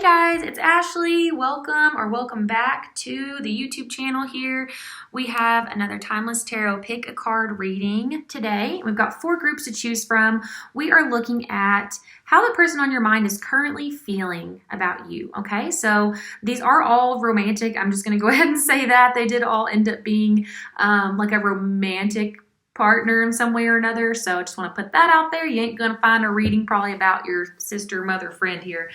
guys, it's Ashley. Welcome back to the YouTube channel here. We have another Timeless Tarot Pick a Card reading today. We've got 4 groups to choose from. We are looking at how the person on your mind is currently feeling about you, okay? So these are all romantic. I'm just going to go ahead and say that. They did all end up being like a romantic partner in some way or another. So I just want to put that out there. You ain't going to find a reading probably about your sister, mother, friend here.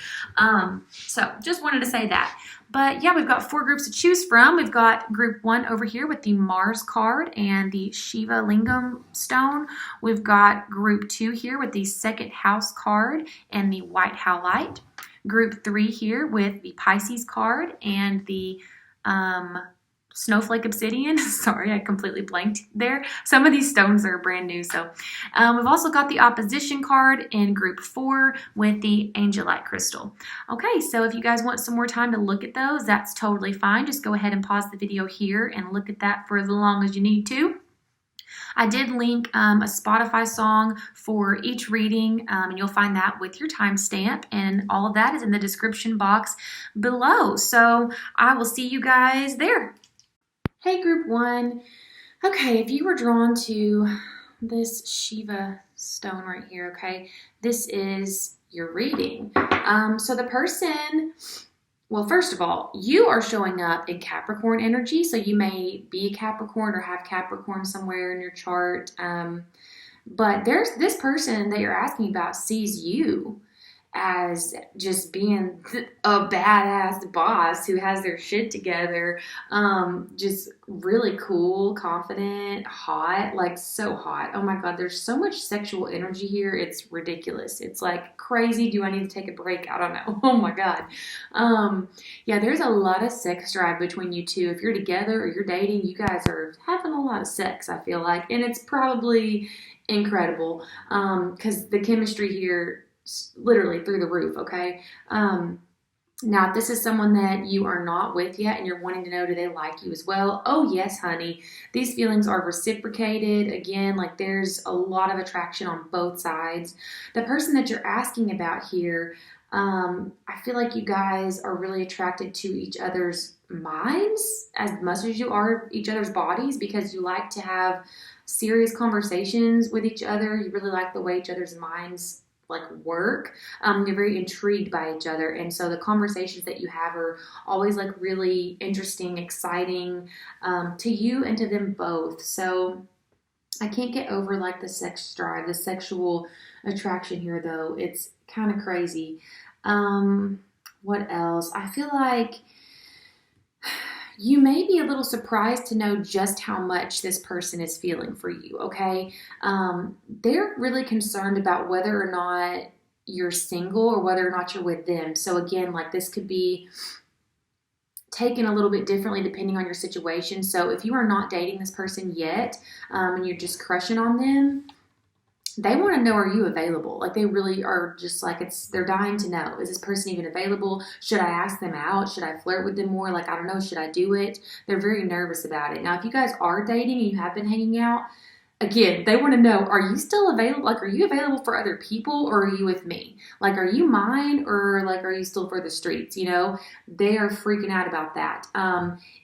So just wanted to say that. But yeah, we've got 4 groups to choose from. We've got group 1 over here with the Mars card and the Shiva Lingam stone. We've got group 2 here with the Second House card and the White Howlite. Group 3 here with the Pisces card and the Snowflake Obsidian. Sorry, I completely blanked there. Some of these stones are brand new. So we've also got the Opposition card in group 4 with the Angelite crystal. Okay, so if you guys want some more time to look at those, that's totally fine. Just go ahead and pause the video here and look at that for as long as you need to. I did link a Spotify song for each reading, and you'll find that with your timestamp, and all of that is in the description box below. So I will see you guys there. Hey, group 1. Okay, if you were drawn to this Shiva stone right here, okay, this is your reading. So the person, well, first of all, you are showing up in Capricorn energy, so you may be a Capricorn or have Capricorn somewhere in your chart. But there's this person that you're asking about sees you as just being a badass boss who has their shit together, just really cool, confident, hot, like so hot. Oh my God, there's so much sexual energy here. It's ridiculous. It's like crazy. Do I need to take a break? I don't know. Oh my God. Yeah, there's a lot of sex drive between you two. If you're together or you're dating, you guys are having a lot of sex, I feel like, and it's probably incredible, because the chemistry here literally through the roof, okay? Now, if this is someone that you are not with yet and you're wanting to know, do they like you as well? Oh, yes, honey. These feelings are reciprocated. Again, like there's a lot of attraction on both sides. The person that you're asking about here, I feel like you guys are really attracted to each other's minds as much as you are each other's bodies, because you like to have serious conversations with each other. You really like the way each other's minds like work. You're very intrigued by each other, and so the conversations that you have are always like really interesting, exciting, to you and to them both. So I can't get over like the sex drive, the sexual attraction here, though. It's kind of crazy. What else? I feel like you may be a little surprised to know just how much this person is feeling for you, okay? They're really concerned about whether or not you're single or whether or not you're with them. So again, like this could be taken a little bit differently depending on your situation. So if you are not dating this person yet, and you're just crushing on them, they want to know, are you available? Like they really are just like, they're dying to know, is this person even available? Should I ask them out? Should I flirt with them more? Like, I don't know, should I do it? They're very nervous about it. Now, if you guys are dating and you have been hanging out, again, they want to know, are you still available? Like, are you available for other people or are you with me? Like, are you mine or like, are you still for the streets? You know, they are freaking out about that.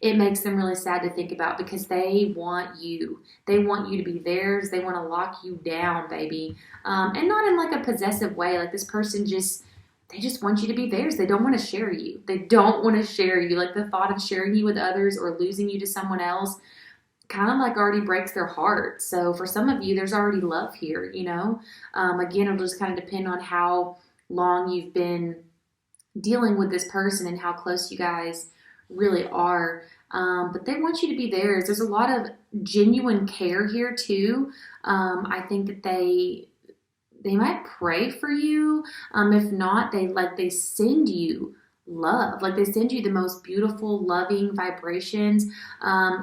It makes them really sad to think about because they want you. They want you to be theirs. They want to lock you down, baby. And not in like a possessive way. Like this person they just want you to be theirs. They don't want to share you. They don't want to share you. Like the thought of sharing you with others or losing you to someone else kind of like already breaks their heart. So for some of you, there's already love here, you know. Again, it'll just kind of depend on how long you've been dealing with this person and how close you guys really are. But they want you to be theirs. There's a lot of genuine care here too. I think that they might pray for you. If not, they send you love. Like they send you the most beautiful, loving vibrations.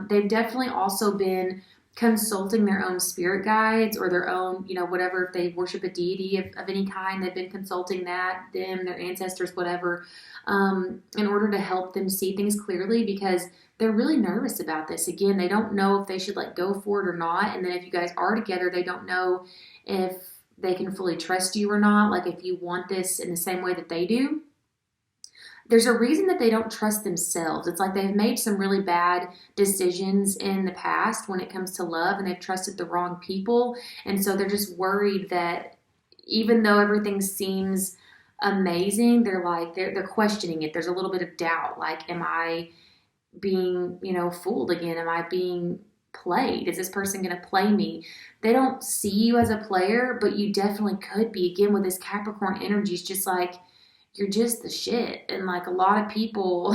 They've definitely also been consulting their own spirit guides or their own, you know, whatever, if they worship a deity of any kind, they've been consulting them, their ancestors, whatever, in order to help them see things clearly because they're really nervous about this. Again, they don't know if they should like go for it or not. And then if you guys are together, they don't know if they can fully trust you or not. Like if you want this in the same way that they do. there's a reason that they don't trust themselves. It's like they've made some really bad decisions in the past when it comes to love, and they've trusted the wrong people. And so they're just worried that even though everything seems amazing, they're questioning it. There's a little bit of doubt. Like, am I being, fooled again? Am I being played? Is this person going to play me? They don't see you as a player, but you definitely could be. Again, with this Capricorn energy, it's just like, you're just the shit. And like a lot of people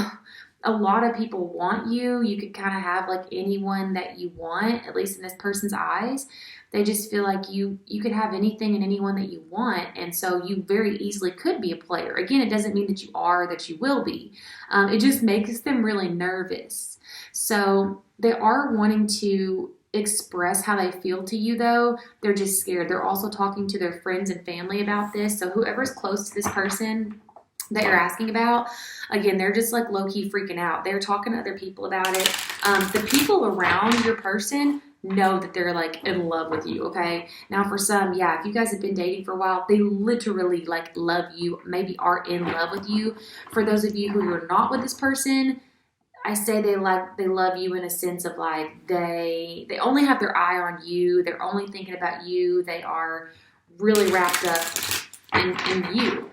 want you. You could kind of have like anyone that you want, at least in this person's eyes. They just feel like you could have anything and anyone that you want. And so you very easily could be a player. Again, it doesn't mean that you are, that you will be. It just makes them really nervous. So they are wanting to express how they feel to you, though. They're just scared. They're also talking to their friends and family about this. So whoever's close to this person that you're asking about, again, they're just like low-key freaking out. They're talking to other people about it. The people around your person know that they're like in love with you, okay? Now for some, if you guys have been dating for a while, they literally like love you, maybe are in love with you. For those of you who are not with this person, I say they love you in a sense of like they only have their eye on you. They're only thinking about you. They are really wrapped up in you.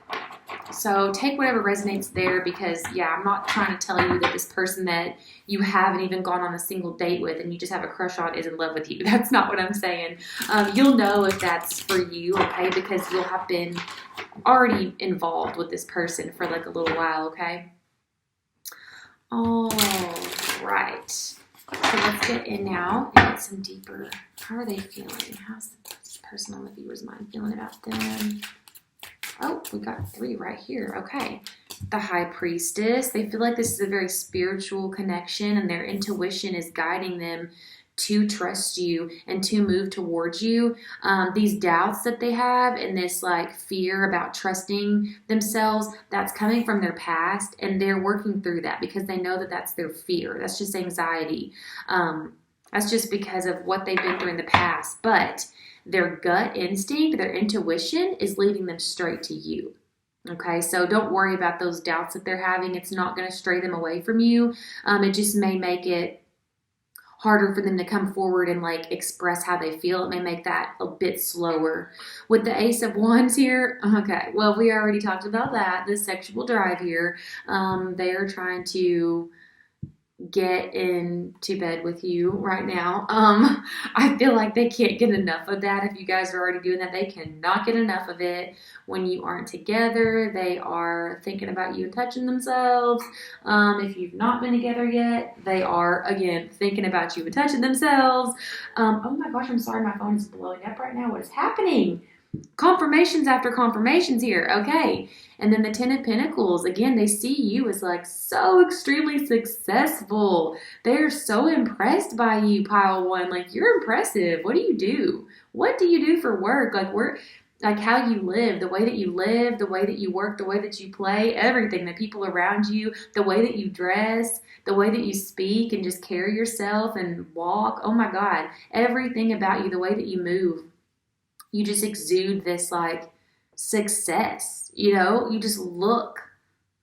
So take whatever resonates there, because I'm not trying to tell you that this person that you haven't even gone on a single date with and you just have a crush on is in love with you. That's not what I'm saying. You'll know if that's for you, okay? Because you'll have been already involved with this person for like a little while, okay? All right. So let's get in now and get some deeper. How are they feeling? How's this person on the viewer's mind feeling about them? Oh, we got 3 right here. Okay. The High Priestess. They feel like this is a very spiritual connection, and their intuition is guiding them to trust you and to move towards you. These doubts that they have and this like fear about trusting themselves, that's coming from their past, and they're working through that because they know that that's their fear. That's just anxiety. That's just because of what they've been through in the past. But their gut instinct, their intuition is leading them straight to you. Okay, so don't worry about those doubts that they're having. It's not going to stray them away from you. It just may make it harder for them to come forward and like express how they feel. It may make that a bit slower. With the Ace of Wands here, okay, well, we already talked about that, the sexual drive here. They are trying to get into bed with you right now. I feel like they can't get enough of that. If you guys are already doing that, they cannot get enough of it. When you aren't together, they are thinking about you and touching themselves. If you've not been together yet, they are, again, thinking about you and touching themselves. Oh my gosh, I'm sorry, my phone is blowing up right now. What is happening? Confirmations after confirmations here. Okay. And then the 10 of Pentacles, again, they see you as like so extremely successful. They're so impressed by you, pile 1. Like, you're impressive. What do you do? What do you do for work? Like how you live, the way that you live, the way that you work, the way that you play, everything, the people around you, the way that you dress, the way that you speak and just carry yourself and walk. Oh my God. Everything about you, the way that you move. You just exude this like success, you just look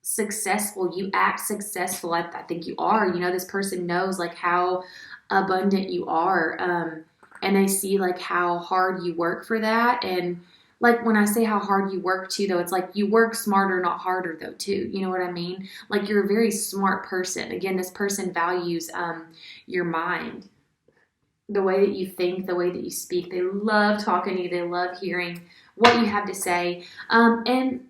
successful. You act successful. I think you are, this person knows like how abundant you are. And they see like how hard you work for that. And like when I say how hard you work too, though, it's like you work smarter, not harder though too. You know what I mean? Like you're a very smart person. Again, this person values your mind. The way that you think, the way that you speak. They love talking to you. They love hearing what you have to say. And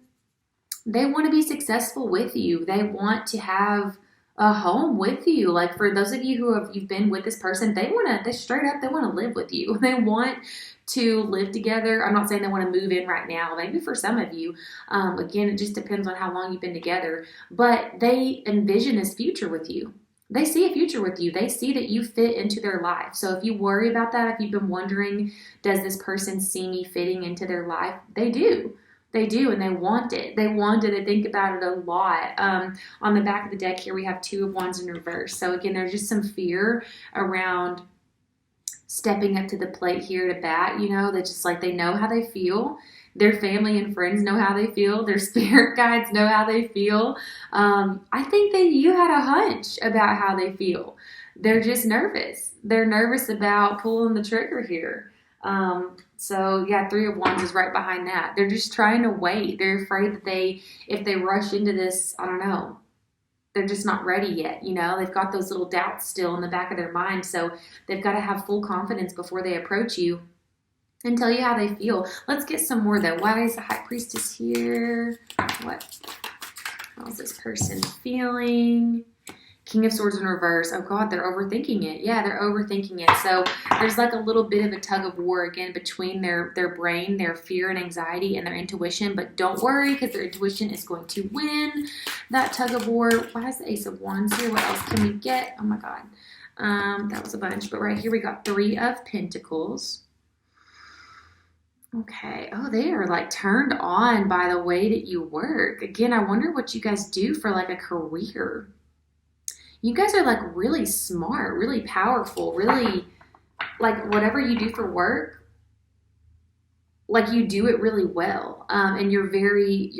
they want to be successful with you. They want to have a home with you. Like for those of you you've been with this person, they want to live with you. They want to live together. I'm not saying they want to move in right now. Maybe for some of you. Again, it just depends on how long you've been together. But they envision this future with you. They see a future with you. They see that you fit into their life. So if you worry about that, if you've been wondering, does this person see me fitting into their life? They do. They do, and they want it. They want it. They think about it a lot. On the back of the deck here, we have 2 of Wands in reverse. So again, there's just some fear around stepping up to the plate here to bat, you know, that just like they know how they feel. Their family and friends know how they feel. Their spirit guides know how they feel. I think that you had a hunch about how they feel. They're just nervous. They're nervous about pulling the trigger here. So yeah, Three of Wands is right behind that. They're just trying to wait. They're afraid that if they rush into this, I don't know, they're just not ready yet. You know, they've got those little doubts still in the back of their mind. So they've got to have full confidence before they approach you and tell you how they feel. Let's get some more though. Why is the High Priestess here? How's this person feeling? King of Swords in reverse. Oh God, they're overthinking it. Yeah, they're overthinking it. So there's like a little bit of a tug of war again between their brain, their fear and anxiety, and their intuition. But don't worry, because their intuition is going to win that tug of war. Why is the Ace of Wands here? What else can we get? Oh my God. That was a bunch. But right here we got Three of Pentacles. Okay. Oh, they are like turned on by the way that you work. Again, I wonder what you guys do for like a career. You guys are like really smart, really powerful, really like whatever you do for work, like you do it really well. And you're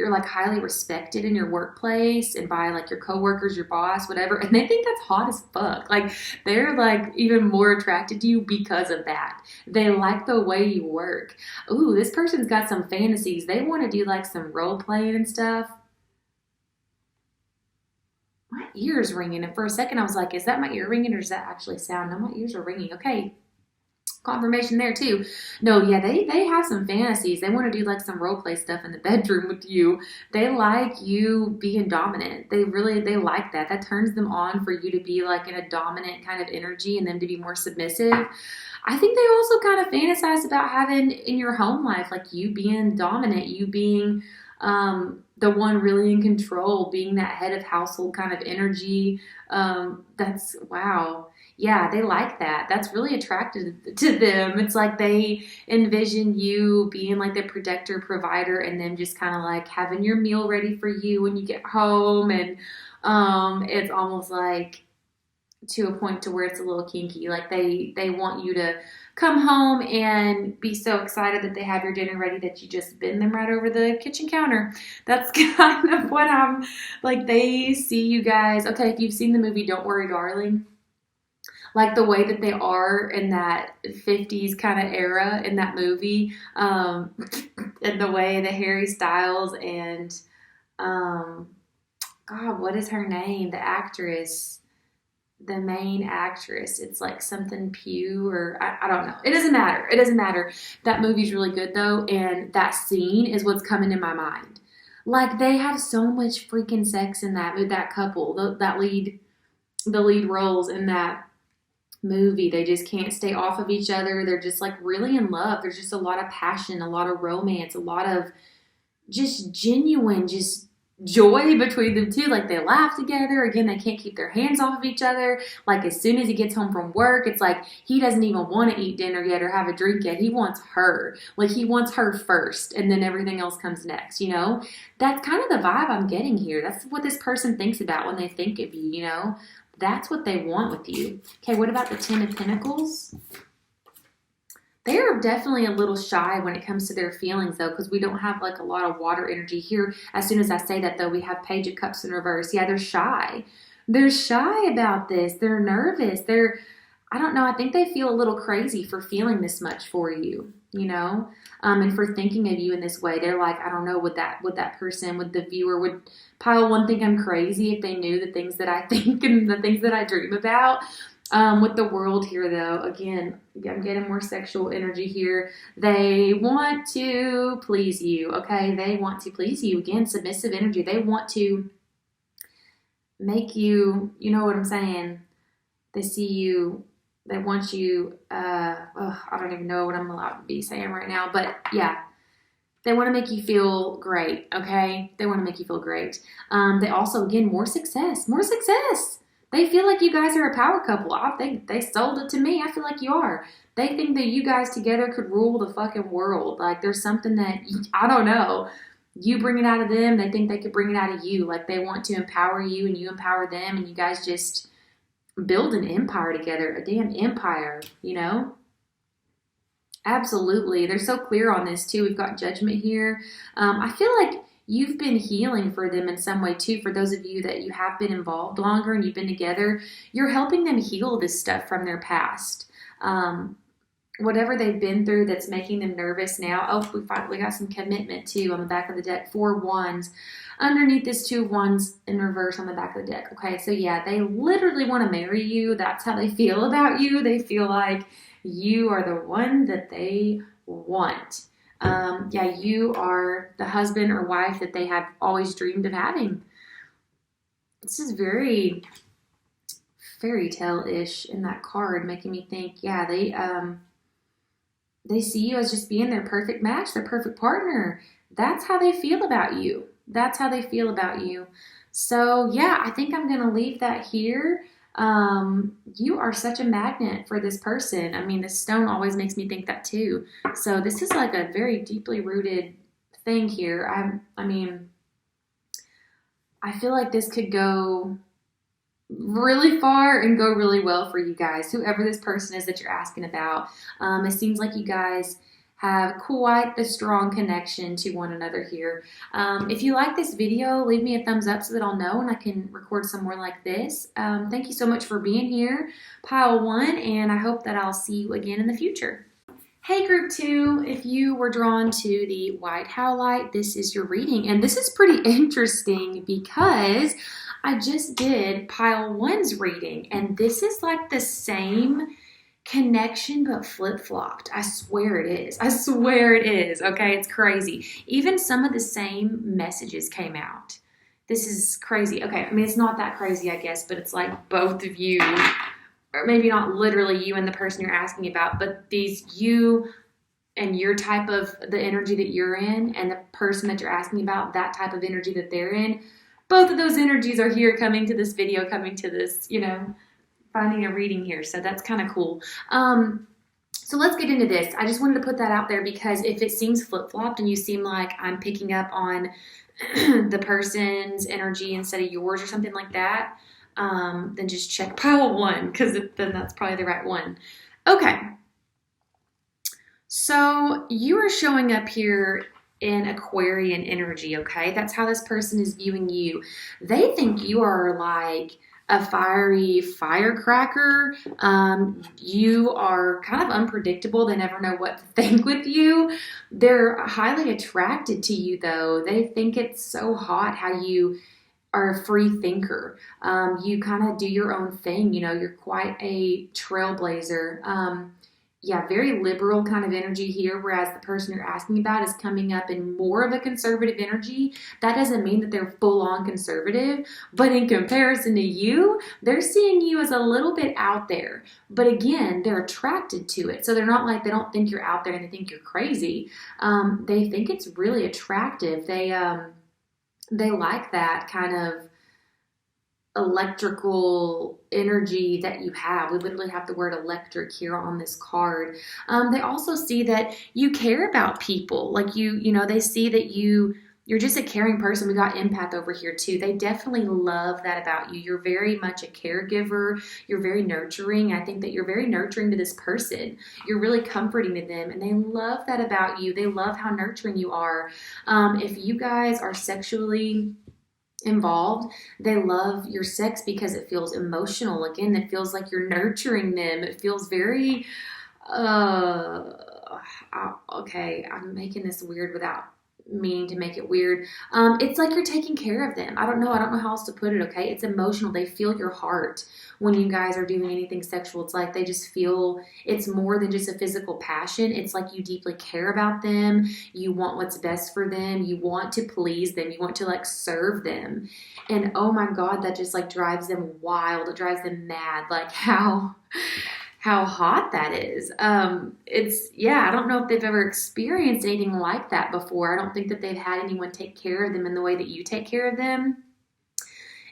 like highly respected in your workplace and by like your coworkers, your boss, whatever. And they think that's hot as fuck. Like they're like even more attracted to you because of that. They like the way you work. Ooh, this person's got some fantasies. They want to do like some role playing and stuff. My ears ringing, and for a second I was like, is that my ear ringing or is that actually sound? No, my ears are ringing. Okay, confirmation there too. No, yeah, they have some fantasies. They want to do like some role play stuff in the bedroom with you. They like you being dominant. They like that. That turns them on for you to be like in a dominant kind of energy and them to be more submissive. I think they also kind of fantasize about having in your home life, like you being dominant, you being the one really in control, being that head of household kind of energy. That's, wow. Yeah, they like that. That's really attractive to them. It's like they envision you being like the protector, provider, and then just kind of like having your meal ready for you when you get home. And it's almost like to a point to where it's a little kinky. Like they want you to come home and be so excited that they have your dinner ready that you just bend them right over the kitchen counter. That's kind of what I'm like. They see you guys. Okay, if you've seen the movie Don't Worry, Darling, like the way that they are in that 50s kind of era in that movie, and the way that Harry Styles and God, what is her name? The actress. The main actress, it's like something Pugh or I don't know. It doesn't matter. It doesn't matter. That movie's really good though, and that scene is what's coming to my mind. Like they have so much freaking sex in that couple, the lead roles in that movie. They just can't stay off of each other. They're just like really in love. There's just a lot of passion, a lot of romance, a lot of just genuine, just joy between them two. Like they laugh together. Again, they can't keep their hands off of each other. Like as soon as he gets home from work, it's like he doesn't even want to eat dinner yet or have a drink yet. He wants her. Like he wants her first, and then everything else comes next, you know? That's kind of the vibe I'm getting here. That's what this person thinks about when they think of you, you know? That's what they want with you. Okay, what about the Ten of Pentacles? They are definitely a little shy when it comes to their feelings, though, because we don't have, like, a lot of water energy here. As soon as I say that, though, we have Page of Cups in reverse. Yeah, they're shy. They're shy about this. They're nervous. I don't know, I think they feel a little crazy for feeling this much for you, you know, and for thinking of you in this way. They're like, I don't know, would the viewer, would pile one think I'm crazy if they knew the things that I think and the things that I dream about? With the World here, though, again, I'm getting more sexual energy here. They want to please you, okay? They want to please you. Again, submissive energy. They want to make you, you know what I'm saying? They see you, they want you, I don't even know what I'm allowed to be saying right now, but yeah. They want to make you feel great, okay? They want to make you feel great. They also, again, more success. They feel like you guys are a power couple. I think they sold it to me. I feel like you are. They think that you guys together could rule the fucking world. Like there's something that, I don't know, you bring it out of them. They think they could bring it out of you. Like they want to empower you and you empower them. And you guys just build an empire together. A damn empire, you know? Absolutely. They're so clear on this too. We've got judgment here. I feel like you've been healing for them in some way too. For those of you that you have been involved longer and you've been together, you're helping them heal this stuff from their past. Whatever they've been through that's making them nervous now. Oh, we got some commitment too on the back of the deck. 4 wands. Underneath this 2 wands in reverse on the back of the deck. Okay, so yeah, they literally want to marry you. That's how they feel about you. They feel like you are the one that they want. Yeah, you are the husband or wife that they have always dreamed of having. This is very fairy tale-ish in that card, making me think, yeah, they see you as just being their perfect match, their perfect partner. That's how they feel about you. That's how they feel about you. So yeah, I think I'm going to leave that here. You are such a magnet for this person. I mean, this stone always makes me think that too. So this is like a very deeply rooted thing here. I mean, I feel like this could go really far and go really well for you guys, whoever this person is that you're asking about. It seems like you guys have quite a strong connection to one another here. If you like this video, leave me a thumbs up so that I'll know and I can record some more like this. Thank you so much for being here, Pile 1, and I hope that I'll see you again in the future. Hey Group 2, if you were drawn to the white howlite, this is your reading. And this is pretty interesting because I just did Pile 1's reading, and this is like the same connection but flip-flopped. I swear it is. I swear it is. Okay, it's crazy. Even some of the same messages came out. This is crazy. Okay, I mean, it's not that crazy, I guess, but it's like both of you, or maybe not literally you and the person you're asking about, but these you and your type of the energy that you're in and the person that you're asking about, that type of energy that they're in, both of those energies are here coming to this video, coming to this, finding a reading here. So that's kind of cool. So let's get into this. I just wanted to put that out there because if it seems flip-flopped and you seem like I'm picking up on the person's energy instead of yours or something like that, then just check Pile 1 because then that's probably the right one. Okay. So you are showing up here in Aquarian energy, okay? That's how this person is viewing you. They think you are like a fiery firecracker. You are kind of unpredictable. They never know what to think with you. They're highly attracted to you, though. They think it's so hot how you are a free thinker. You kind of do your own thing. You're quite a trailblazer. Yeah, very liberal kind of energy here, whereas the person you're asking about is coming up in more of a conservative energy. That doesn't mean that they're full-on conservative, but in comparison to you, they're seeing you as a little bit out there. But again, they're attracted to it. So they're not like, they don't think you're out there and they think you're crazy. They think it's really attractive. They like that kind of electrical energy that you have. We literally have the word electric here on this card. They also see that you care about people. Like they see that you're just a caring person. We got empath over here too. They definitely love that about you. You're very much a caregiver. You're very nurturing. I think that you're very nurturing to this person. You're really comforting to them, and they love that about you. They love how nurturing you are. If you guys are sexually involved, they love your sex because it feels emotional. Again, it feels like you're nurturing them. It feels very okay, I'm making this weird without meaning to make it weird. It's like you're taking care of them. I don't know how else to put it. Okay, it's emotional. They feel your heart when you guys are doing anything sexual. It's like they just feel it's more than just a physical passion. It's like you deeply care about them. You want what's best for them. You want to please them. You want to like serve them. And oh my God, that just like drives them wild. It drives them mad. Like how hot that is. I don't know if they've ever experienced anything like that before. I don't think that they've had anyone take care of them in the way that you take care of them.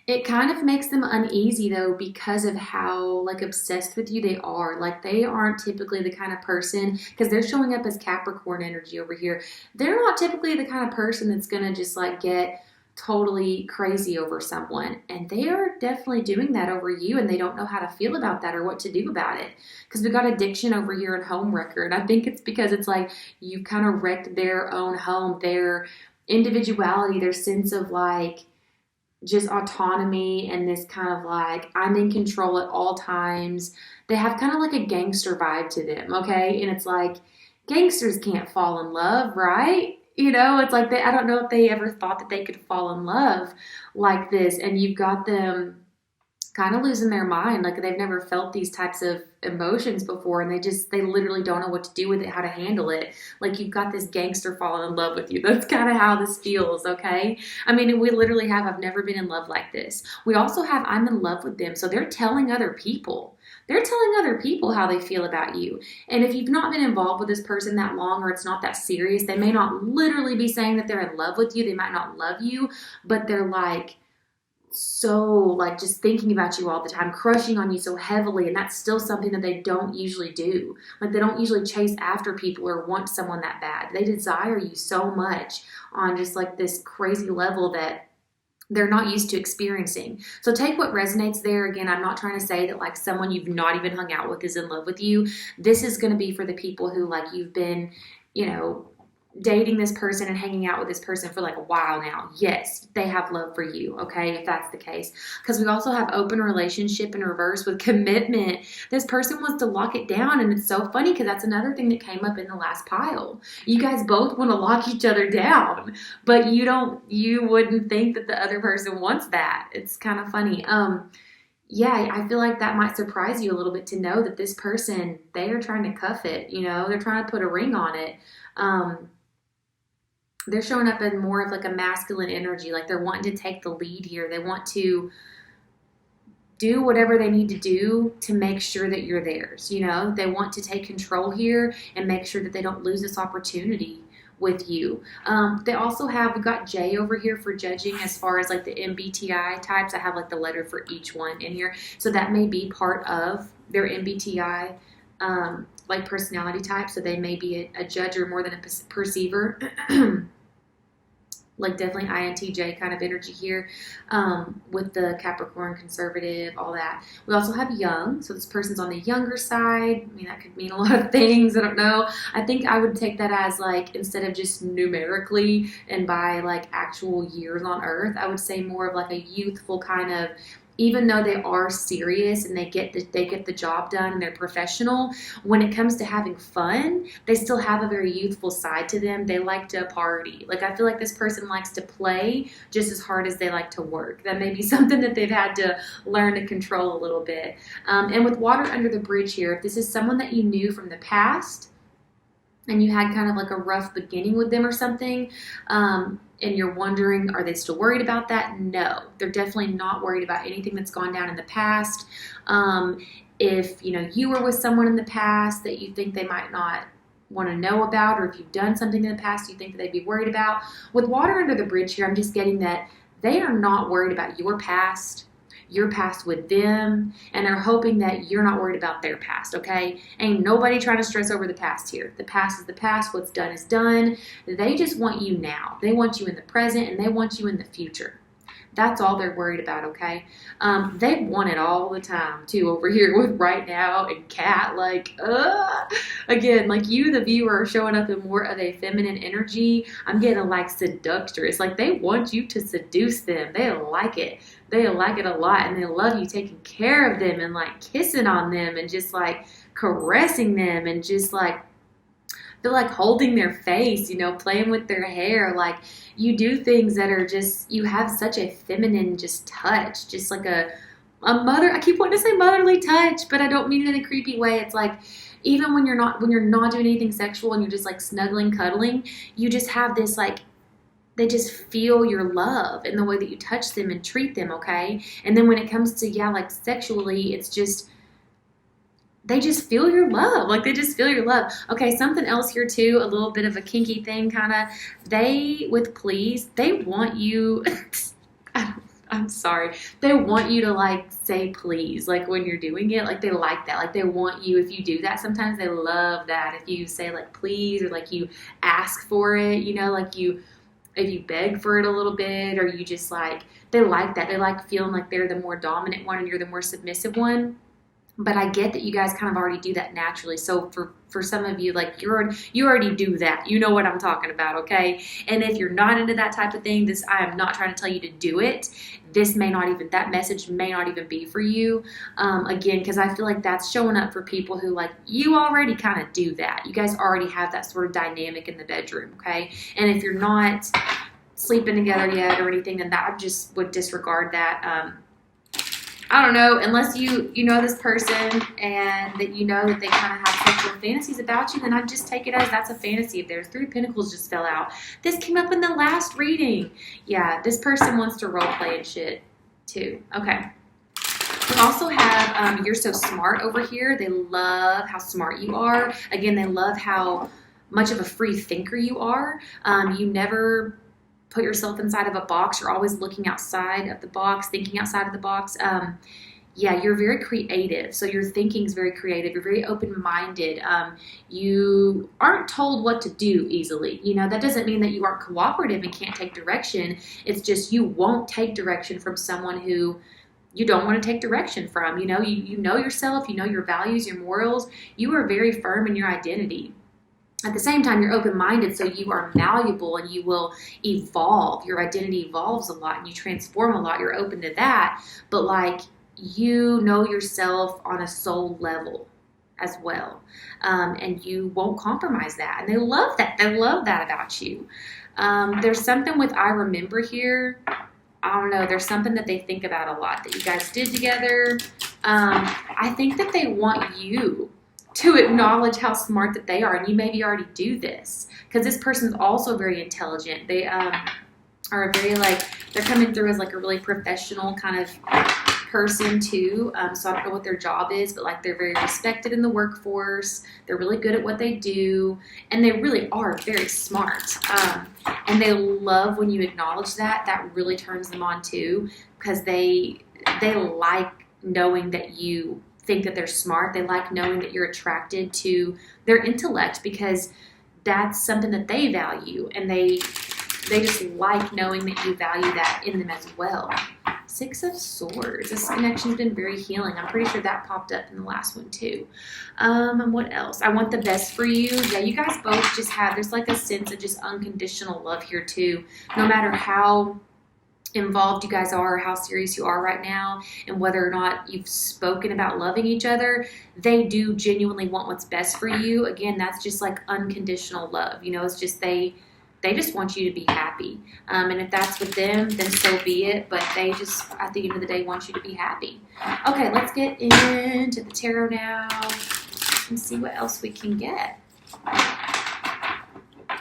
It kind of makes them uneasy though because of how like obsessed with you they are. Like they aren't typically the kind of person, because they're showing up as Capricorn energy over here. They're not typically the kind of person that's going to just like get totally crazy over someone, and they are definitely doing that over you, and they don't know how to feel about that or what to do about it. Because we got addiction over here and home wrecker, and I think it's because it's like you've kind of wrecked their own home, their individuality, their sense of like just autonomy, and this kind of like I'm in control at all times. They have kind of like a gangster vibe to them, okay? And it's like gangsters can't fall in love, right? You know, it's like I don't know if they ever thought that they could fall in love like this, and you've got them kind of losing their mind. Like they've never felt these types of emotions before, and they literally don't know what to do with it, how to handle it. Like you've got this gangster falling in love with you. That's kind of how this feels, okay? I mean, we literally have I've never been in love like this. We also have I'm in love with them. So they're telling other people. They're telling other people how they feel about you. And if you've not been involved with this person that long, or it's not that serious, they may not literally be saying that they're in love with you. They might not love you, but they're like so like just thinking about you all the time, crushing on you so heavily. And that's still something that they don't usually do. Like they don't usually chase after people or want someone that bad. They desire you so much on just like this crazy level that they're not used to experiencing. So take what resonates there. Again, I'm not trying to say that like someone you've not even hung out with is in love with you. This is going to be for the people who like you've been, you know, dating this person and hanging out with this person for like a while now. Yes, they have love for you, okay, if that's the case. Because we also have open relationship in reverse with commitment. This person wants to lock it down, and it's so funny because that's another thing that came up in the last pile. You guys both want to lock each other down, but you wouldn't think that the other person wants that. It's kind of funny. Yeah, I feel like that might surprise you a little bit to know that this person, they are trying to cuff it, you know, they're trying to put a ring on it. They're showing up in more of like a masculine energy. Like they're wanting to take the lead here. They want to do whatever they need to do to make sure that you're theirs. You know, they want to take control here and make sure that they don't lose this opportunity with you. They also we've got J over here for judging as far as like the MBTI types. I have like the letter for each one in here. So that may be part of their MBTI like personality type. So they may be a judger more than a perceiver. Like definitely INTJ kind of energy here with the Capricorn, conservative, all that. We also have young. So this person's on the younger side. I mean, that could mean a lot of things. I don't know. I think I would take that as like, instead of just numerically and by like actual years on earth, I would say more of like a youthful kind of, even though they are serious and they get the job done and they're professional, when it comes to having fun, they still have a very youthful side to them. They like to party. Like I feel like this person likes to play just as hard as they like to work. That may be something that they've had to learn to control a little bit. And with water under the bridge here, if this is someone that you knew from the past and you had kind of like a rough beginning with them or something, and you're wondering, are they still worried about that? No, they're definitely not worried about anything that's gone down in the past. If you were with someone in the past that you think they might not want to know about, or if you've done something in the past you think that they'd be worried about, with water under the bridge here, I'm just getting that they are not worried about your past with them, and they're hoping that you're not worried about their past, okay? Ain't nobody trying to stress over the past here. The past is the past. What's done is done. They just want you now. They want you in the present, and they want you in the future. That's all they're worried about, okay? They want it all the time, too, over here with Right Now and Kat. Like, again, like you, the viewer, are showing up in more of a feminine energy. I'm getting, like, seductress. Like, they want you to seduce them. They like it. They like it a lot, and they love you taking care of them and, like, kissing on them and just, like, caressing them and just, like, feel like holding their face, playing with their hair. Like, you do things that are just, you have such a feminine just touch, just like a mother. I keep wanting to say motherly touch, but I don't mean it in a creepy way. It's like, even when you're not doing anything sexual and you're just like snuggling, cuddling, you just have this like, they just feel your love in the way that you touch them and treat them, okay? And then when it comes to, like sexually, it's just, they just feel your love. Like, they just feel your love. Okay, something else here, too, a little bit of a kinky thing, kind of. With please, they want you, I'm sorry. They want you to, like, say please, like, when you're doing it. Like, they like that. Like, they want you, if you do that, sometimes they love that. If you say, like, please, or, like, you ask for it, like, you if you beg for it a little bit, or you just like, they like that. They like feeling like they're the more dominant one and you're the more submissive one. But I get that you guys kind of already do that naturally. So for some of you, like you already do that. You know what I'm talking about, okay? And if you're not into that type of thing, I am not trying to tell you to do it. That message may not even be for you. Again, because I feel like that's showing up for people who like, you already kind of do that. You guys already have that sort of dynamic in the bedroom, okay? And if you're not sleeping together yet or anything, then that I just would disregard that. I don't know, unless you know this person and that you know that they kind of have sexual fantasies about you, then I'd just take it as that's a fantasy of theirs. 3 Pentacles just fell out. This came up in the last reading. Yeah, this person wants to role play and shit too. Okay. We also have You're So Smart over here. They love how smart you are. Again, they love how much of a free thinker you are. You never put yourself inside of a box. You're always looking outside of the box, thinking outside of the box. Yeah, you're very creative. So your thinking is very creative. You're very open-minded. You aren't told what to do easily. You know, that doesn't mean that you aren't cooperative and can't take direction. It's just you won't take direction from someone who you don't want to take direction from. You know, you know yourself, you know your values, your morals. You are very firm in your identity. At the same time, you're open-minded, so you are malleable and you will evolve. Your identity evolves a lot and you transform a lot. You're open to that. But like, you know yourself on a soul level as well. And you won't compromise that. And they love that. They love that about you. There's something with I remember here. I don't know. There's something that they think about a lot that you guys did together. I think that they want you to acknowledge how smart that they are, and you maybe already do this because this person's also very intelligent. They are very like, they're coming through as like a really professional kind of person too. So I don't know what their job is, but like they're very respected in the workforce. They're really good at what they do, and they really are very smart. And they love when you acknowledge that. That really turns them on too, because they like knowing that you think that they're smart. They like knowing that you're attracted to their intellect because that's something that they value, and they just like knowing that you value that in them as well. 6 of Swords. This connection's been very healing. I'm pretty sure that popped up in the last one too. And what else? I want the best for you. Yeah, you guys both just have, there's like a sense of just unconditional love here too. No matter how involved you guys are, or how serious you are right now, and whether or not you've spoken about loving each other, they do genuinely want what's best for you. Again, that's just like unconditional love. You know, it's just they just want you to be happy. And if that's with them, then so be it. But they just, at the end of the day, want you to be happy. Okay, let's get into the tarot now and see what else we can get.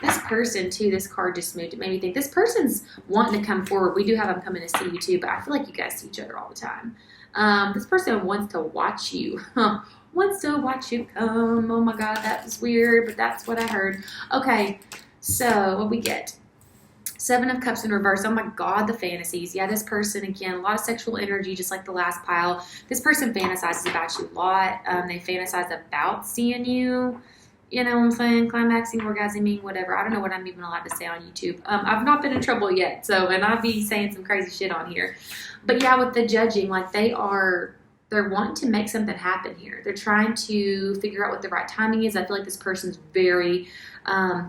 This person, too, this card just moved. It made me think this person's wanting to come forward. We do have them coming to see you, too, but I feel like you guys see each other all the time. This person wants to watch you. Wants to watch you come. Oh, my God, that was weird, but that's what I heard. Okay, so what we get? 7 of Cups in reverse. Oh, my God, the fantasies. Yeah, this person, again, a lot of sexual energy, just like the last pile. This person fantasizes about you a lot. They fantasize about seeing you. You know what I'm saying? Climaxing, orgasming, whatever. I don't know what I'm even allowed to say on YouTube. I've not been in trouble yet, and I'd be saying some crazy shit on here. But yeah, with the judging, like they're wanting to make something happen here. They're trying to figure out what the right timing is. I feel like this person's very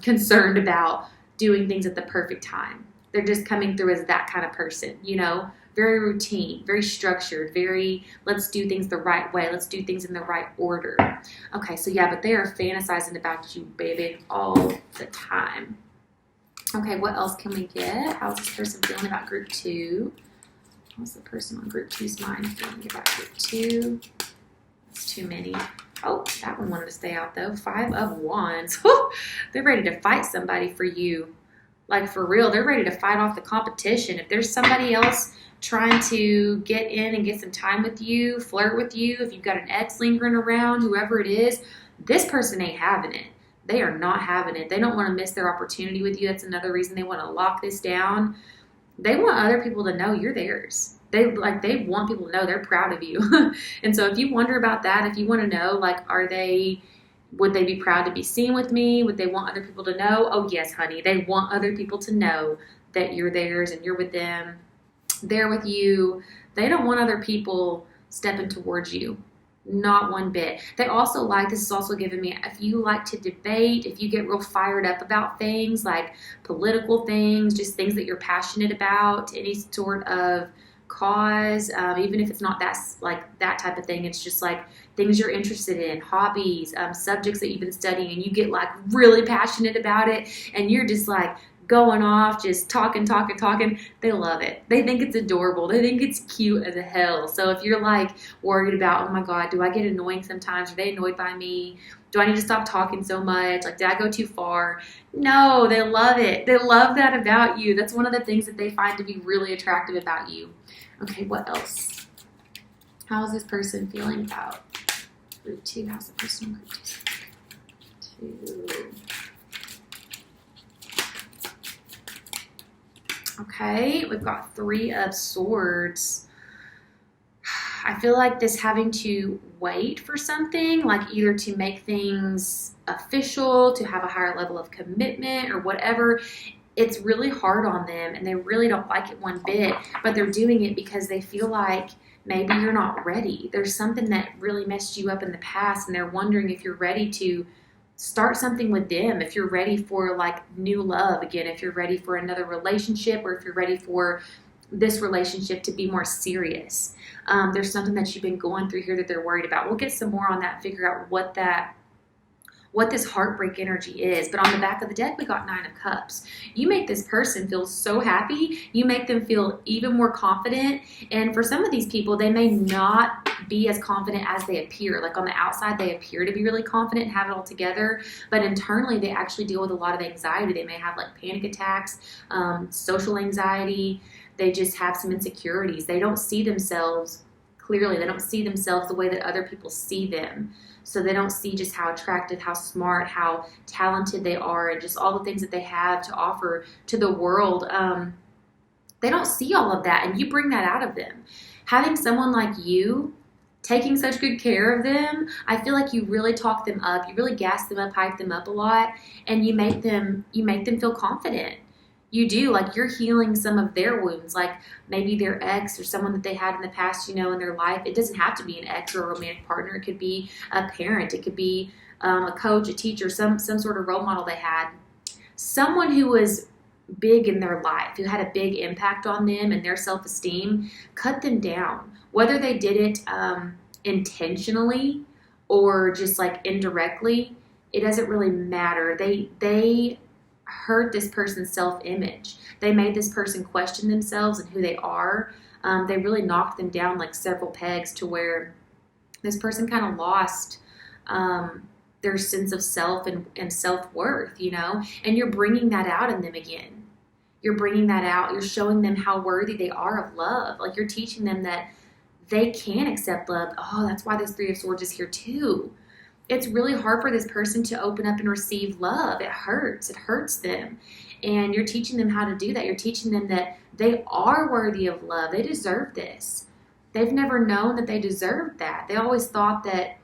concerned about doing things at the perfect time. They're just coming through as that kind of person, you know? Very routine, very structured, very, let's do things the right way. Let's do things in the right order. Okay, so yeah, but they are fantasizing about you, baby, all the time. Okay, what else can we get? How's this person feeling about group 2? How's the person on group 2's mind feeling about group 2? That's too many. Oh, that one wanted to stay out, though. 5 of Wands. They're ready to fight somebody for you. Like, for real, they're ready to fight off the competition. If there's somebody else trying to get in and get some time with you, flirt with you, if you've got an ex lingering around, whoever it is, this person ain't having it. They are not having it. They don't want to miss their opportunity with you. That's another reason they want to lock this down. They want other people to know you're theirs. They want people to know they're proud of you. And so if you wonder about that, if you want to know, like, are they Would they be proud to be seen with me? Would they want other people to know? Oh, yes, honey. They want other people to know that you're theirs and you're with them. They're with you. They don't want other people stepping towards you. Not one bit. They also this is also giving me, if you like to debate, if you get real fired up about things like political things, just things that you're passionate about, any sort of cause, even if it's not that type of thing, it's just like things you're interested in, hobbies, subjects that you've been studying, and you get like really passionate about it, and you're just like going off, just talking. They love it. They think it's adorable. They think it's cute as hell. So if you're like worried about, oh my God, do I get annoying sometimes? Are they annoyed by me? Do I need to stop talking so much? Like, did I go too far? No, they love it. They love that about you. That's one of the things that they find to be really attractive about you. Okay, what else? How is this person feeling about group 2? How's the person in group 2? Okay, we've got 3 of Swords. I feel like this having to wait for something, like either to make things official, to have a higher level of commitment or whatever, it's really hard on them and they really don't like it one bit, but they're doing it because they feel like maybe you're not ready. There's something that really messed you up in the past and they're wondering if you're ready to start something with them, if you're ready for like new love again, if you're ready for another relationship, or if you're ready for this relationship to be more serious. There's something that you've been going through here that they're worried about. We'll get some more on that, figure out what this heartbreak energy is. But on the back of the deck, we got 9 of Cups. You make this person feel so happy. You make them feel even more confident. And for some of these people, they may not be as confident as they appear. Like on the outside, they appear to be really confident and have it all together. But internally, they actually deal with a lot of anxiety. They may have like panic attacks, social anxiety. They just have some insecurities. They don't see themselves clearly. They don't see themselves the way that other people see them. So they don't see just how attractive, how smart, how talented they are, and just all the things that they have to offer to the world. They don't see all of that, and you bring that out of them. Having someone like you taking such good care of them, I feel like you really talk them up, you really gas them up, hype them up a lot, and you make them feel confident. You do, like you're healing some of their wounds, like maybe their ex or someone that they had in the past, in their life. It doesn't have to be an ex or a romantic partner. It could be a parent. It could be a coach, a teacher, some sort of role model they had. Someone who was big in their life, who had a big impact on them and their self-esteem. Cut them down. Whether they did it intentionally or just like indirectly, it doesn't really matter. They hurt this person's self-image. They made this person question themselves and who they are. They really knocked them down like several pegs to where this person kind of lost their sense of self and self-worth, and you're bringing that out in them again. You're bringing that out. You're showing them how worthy they are of love. Like you're teaching them that they can accept love. Oh, that's why this 3 of Swords is here too. It's really hard for this person to open up and receive love. It hurts. It hurts them. And you're teaching them how to do that. You're teaching them that they are worthy of love. They deserve this. They've never known that they deserved that. They always thought that,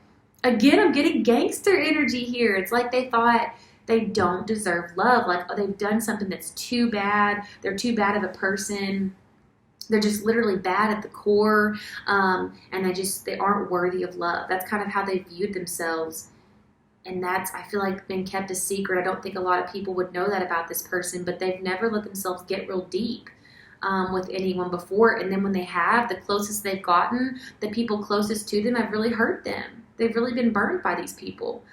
again, I'm getting gangster energy here. It's like they thought they don't deserve love. Like, oh, they've done something that's too bad. They're too bad of a person. They're just literally bad at the core, and they aren't worthy of love. That's kind of how they viewed themselves, and that's, I feel like, been kept a secret. I don't think a lot of people would know that about this person, but they've never let themselves get real deep with anyone before, and then when they have, the closest they've gotten, the people closest to them have really hurt them. They've really been burned by these people.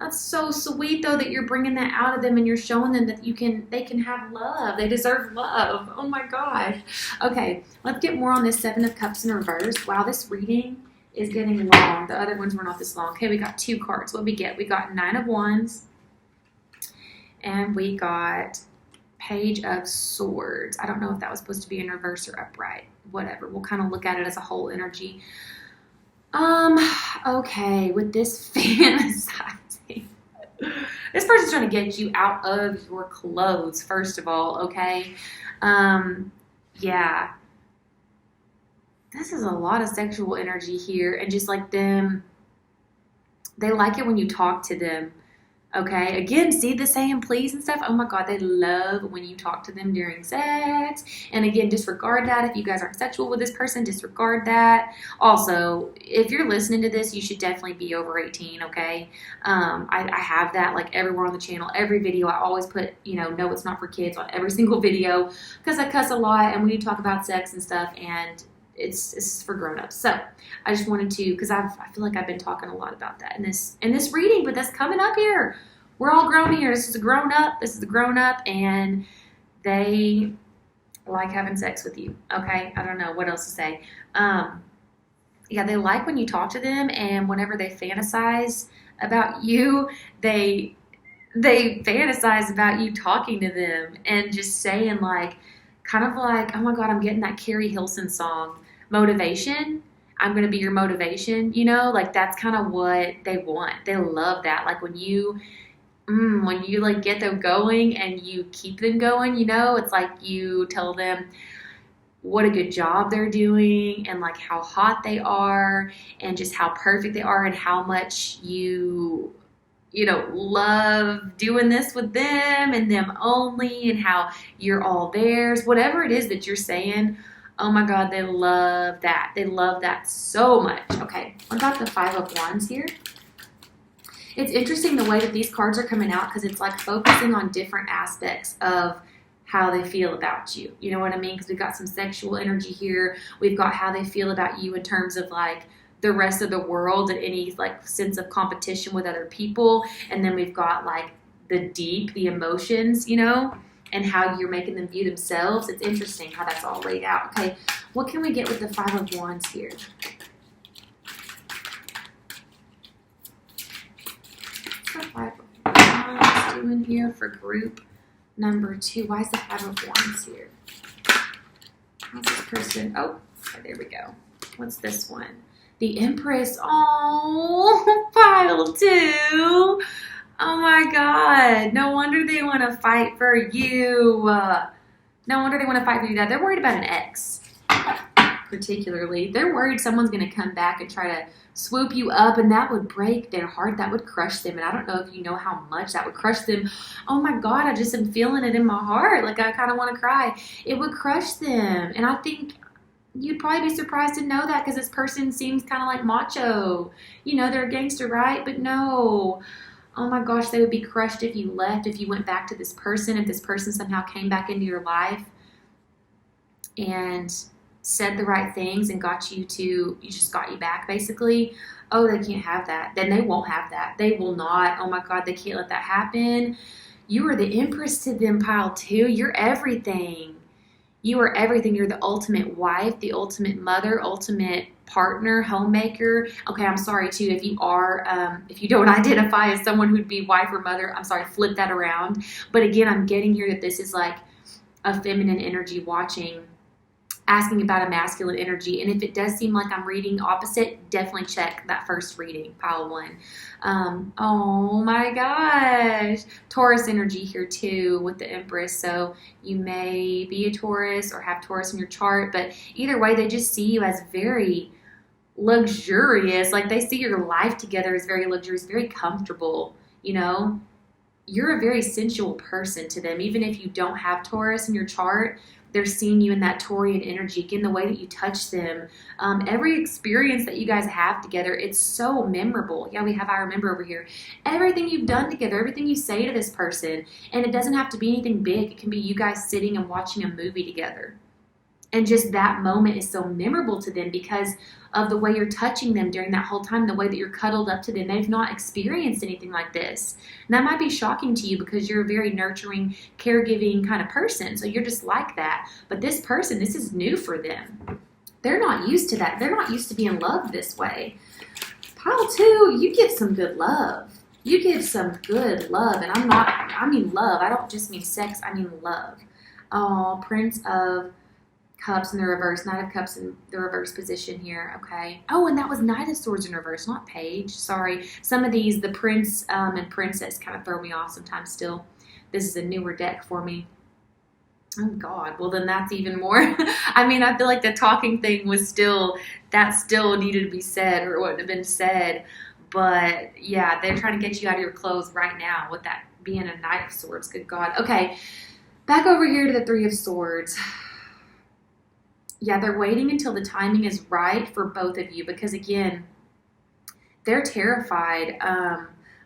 That's so sweet, though, that you're bringing that out of them and you're showing them that they can have love. They deserve love. Oh, my gosh. Okay, let's get more on this 7 of Cups in reverse. Wow, this reading is getting long. The other ones were not this long. Okay, we got 2 cards. What did we get? We got 9 of Wands and we got Page of Swords. I don't know if that was supposed to be in reverse or upright. Whatever. We'll kind of look at it as a whole energy. Okay, with this fantasizing. This person's trying to get you out of your clothes, first of all, okay? Yeah. This is a lot of sexual energy here, and just like them They like it when you talk to them. Okay, again, see the saying please and stuff. Oh my God, they love when you talk to them during sex. And again, disregard that. If you guys aren't sexual with this person, disregard that. Also, if you're listening to this, you should definitely be over 18, okay? I have that like everywhere on the channel, every video. I always put, no, it's not for kids on every single video because I cuss a lot and we do talk about sex and stuff, and it's for grown-ups. So I just wanted to, because I feel like I've been talking a lot about that in this reading, but that's coming up here. We're all grown here. This is a grown-up, and they like having sex with you. Okay, I don't know what else to say. Yeah, they like when you talk to them, and whenever they fantasize about you, they fantasize about you talking to them and just saying kind of like, oh my God, I'm getting that Keri Hilson song, Motivation. I'm going to be your motivation, that's kind of what they want. They love that. Like when you get them going and you keep them going, it's like you tell them what a good job they're doing and like how hot they are and just how perfect they are and how much you love doing this with them and them only and how you're all theirs, whatever it is that you're saying. Oh my God, they love that. They love that so much. Okay, what about the Five of Wands here? It's interesting the way that these cards are coming out because it's like focusing on different aspects of how they feel about you. You know what I mean? Because we've got some sexual energy here. We've got how they feel about you in terms of like the rest of the world and any like sense of competition with other people. And then we've got like the emotions, and how you're making them view themselves. It's interesting how that's all laid out. Okay, what can we get with the Five of Wands here? What's the Five of Wands doing here for group number 2? Why is the Five of Wands here? How's this person? Oh, there we go. What's this one? The Empress. Oh, pile 2. Oh my God. No wonder they want to fight for you. No wonder they want to fight for you. They're worried about an ex, particularly. They're worried someone's going to come back and try to swoop you up, and that would break their heart. That would crush them. And I don't know if you know how much that would crush them. Oh my God, I just am feeling it in my heart. Like I kind of want to cry. It would crush them. And I think you'd probably be surprised to know that because this person seems kind of like macho. They're a gangster, right? But no. Oh my gosh, they would be crushed if you left, if you went back to this person, if this person somehow came back into your life and said the right things and got you back basically. Oh, they can't have that. Then they won't have that. They will not. Oh my God, they can't let that happen. You are the Empress to them, pile 2. You're everything. You are everything. You're the ultimate wife, the ultimate mother, ultimate partner, homemaker. Okay, I'm sorry too if you don't identify as someone who'd be wife or mother. I'm sorry, flip that around. But again, I'm getting here that this is like a feminine energy watching, asking about a masculine energy. And if it does seem like I'm reading opposite, definitely check that first reading, pile 1. Oh my gosh. Taurus energy here too with the Empress. So you may be a Taurus or have Taurus in your chart, but either way, they just see you as very luxurious. Like they see your life together as very luxurious, very comfortable, You're a very sensual person to them. Even if you don't have Taurus in your chart, they're seeing you in that Taurian energy. Again, the way that you touch them, every experience that you guys have together, it's so memorable. Yeah, we have I remember over here. Everything you've done together, everything you say to this person, and it doesn't have to be anything big. It can be you guys sitting and watching a movie together. And just that moment is so memorable to them because of the way you're touching them during that whole time, the way that you're cuddled up to them. They've not experienced anything like this. And that might be shocking to you because you're a very nurturing, caregiving kind of person. So you're just like that. But this person, this is new for them. They're not used to that. They're not used to being loved this way. Pile 2, you give some good love. You give some good love. And I mean love. I don't just mean sex. I mean love. Oh, Prince of Cups in the reverse, Knight of Cups in the reverse position here, okay. Oh, and that was Knight of Swords in reverse, not Page. Sorry. Some of these, the Prince and Princess kind of throw me off sometimes still. This is a newer deck for me. Oh, God. Well, then that's even more. I mean, I feel like the talking thing was still, that still needed to be said or it wouldn't have been said. But yeah, they're trying to get you out of your clothes right now with that being a Knight of Swords. Good God. Okay, back over here to the Three of Swords. Yeah, they're waiting until the timing is right for both of you because, again, they're terrified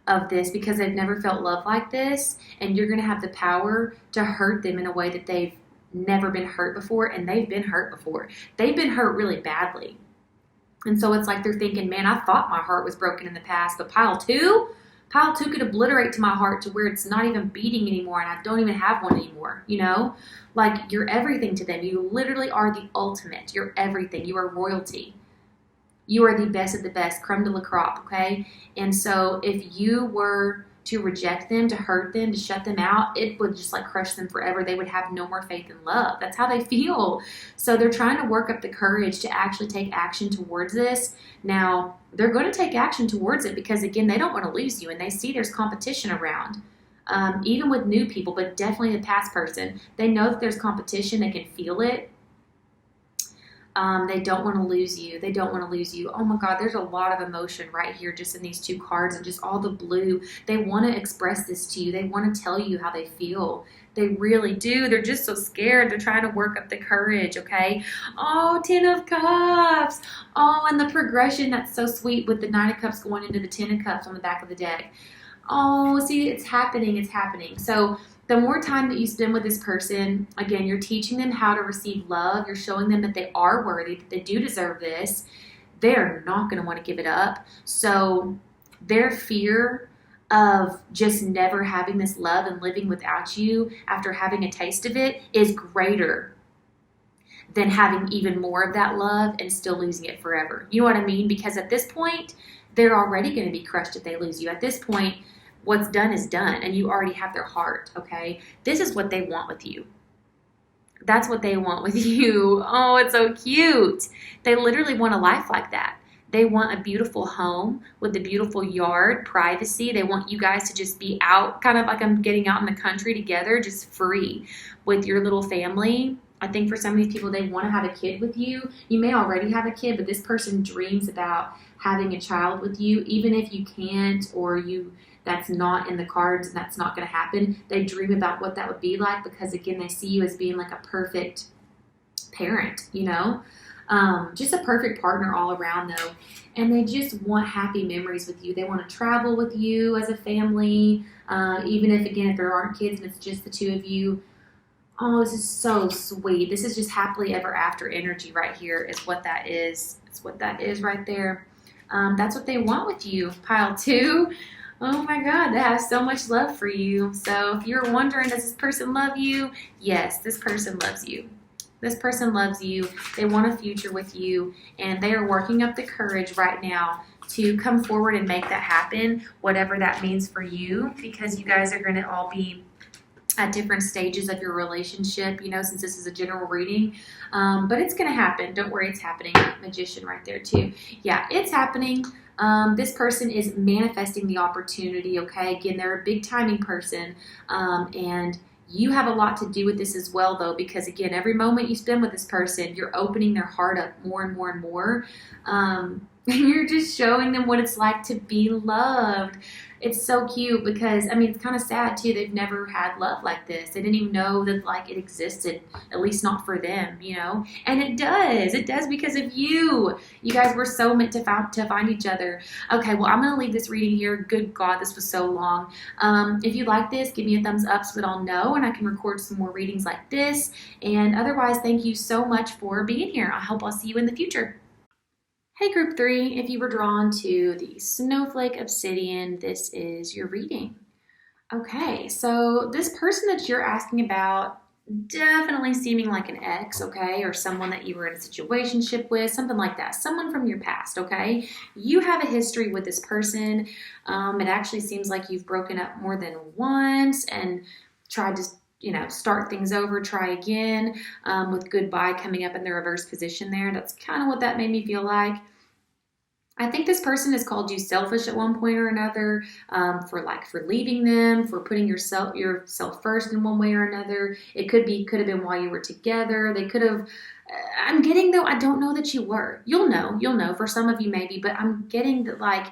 of this because they've never felt love like this, and you're going to have the power to hurt them in a way that they've never been hurt before, and they've been hurt before. They've been hurt really badly. And so it's like they're thinking, man, I thought my heart was broken in the past, but pile two could obliterate to my heart to where it's not even beating anymore, and I don't even have one anymore, you know? Like, you're everything to them. You literally are the ultimate. You're everything. You are royalty. You are the best of the best, creme de la crop, okay? And so if you were to reject them, to hurt them, to shut them out, it would just like crush them forever. They would have no more faith in love. That's how they feel. So they're trying to work up the courage to actually take action towards this. Now, they're going to take action towards it because, again, they don't want to lose you, and they see there's competition around. Even with new people, but definitely the past person. They know that there's competition. They can feel it. They don't want to lose you. They don't want to lose you. Oh my God, there's a lot of emotion right here just in these two cards and just all the blue. They want to express this to you. They want to tell you how they feel. They really do. They're just so scared. They're trying to work up the courage, okay? Oh, 10 of Cups. Oh, and the progression, that's so sweet with the 9 of Cups going into the 10 of Cups on the back of the deck. Oh, see, it's happening. It's happening. So the more time that you spend with this person, again, you're teaching them how to receive love. You're showing them that they are worthy, that they do deserve this. They're not going to want to give it up. So their fear of just never having this love and living without you after having a taste of it is greater than having even more of that love and still losing it forever. You know what I mean? Because at this point, they're already going to be crushed if they lose you. At this point, what's done is done, and you already have their heart, okay? This is what they want with you. That's what they want with you. Oh, it's so cute. They literally want a life like that. They want a beautiful home with a beautiful yard, privacy. They want you guys to just be out, kind of like I'm getting out in the country together, just free with your little family. I think for some of these people, they want to have a kid with you. You may already have a kid, but this person dreams about having a child with you, even if you can't or that's not in the cards and that's not going to happen. They dream about what that would be like because, again, they see you as being like a perfect parent, you know? Just a perfect partner all around, though. And they just want happy memories with you. They want to travel with you as a family, even if, again, if there aren't kids and it's just the two of you. Oh, this is so sweet. This is just happily ever after energy right here is what that is. It's what that is right there. That's what they want with you, pile 2. Oh my God, they have so much love for you. So if you're wondering, does this person love you? Yes, this person loves you. This person loves you. They want a future with you, and they are working up the courage right now to come forward and make that happen, whatever that means for you, because you guys are going to all be at different stages of your relationship, you know, since this is a general reading. But it's going to happen. Don't worry, it's happening. Magician right there too. Yeah, it's happening. This person is manifesting the opportunity, okay? Again, they're a big timing person, and you have a lot to do with this as well, though, because, again, every moment you spend with this person, you're opening their heart up more and more and more. And you're just showing them what it's like to be loved. It's so cute because, I mean, it's kind of sad, too. They've never had love like this. They didn't even know that, like, it existed, at least not for them, you know? And it does. It does because of you. You guys were so meant to find each other. Okay, well, I'm going to leave this reading here. Good God, this was so long. If you like this, give me a thumbs up so that I'll know and I can record some more readings like this. And otherwise, thank you so much for being here. I hope I'll see you in the future. Hey Group 3, if you were drawn to the Snowflake Obsidian, this is your reading. Okay, so this person that you're asking about, definitely seeming like an ex, okay, or someone that you were in a situationship with, something like that, someone from your past, okay? You have a history with this person. It actually seems like you've broken up more than once and tried to start things over, try again, with goodbye coming up in the reverse position there. That's kind of what that made me feel like. I think this person has called you selfish at one point or another, for leaving them, for putting yourself first in one way or another. It could have been while you were together. They could have, I'm getting though, I don't know that you were. You'll know for some of you maybe, but I'm getting that like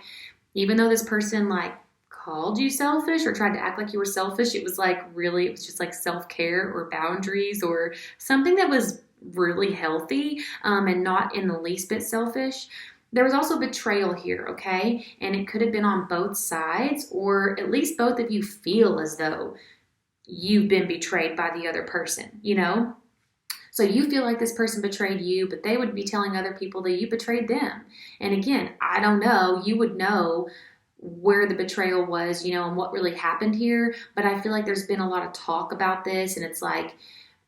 Even though this person like called you selfish or tried to act like you were selfish, it was like really, it was just like self-care or boundaries or something that was really healthy, and not in the least bit selfish. There was also betrayal here, okay? And it could have been on both sides, or at least both of you feel as though you've been betrayed by the other person, you know? So you feel like this person betrayed you, but they would be telling other people that you betrayed them. And again, I don't know. You would know where the betrayal was, you know, and what really happened here. But I feel like there's been a lot of talk about this. And it's like,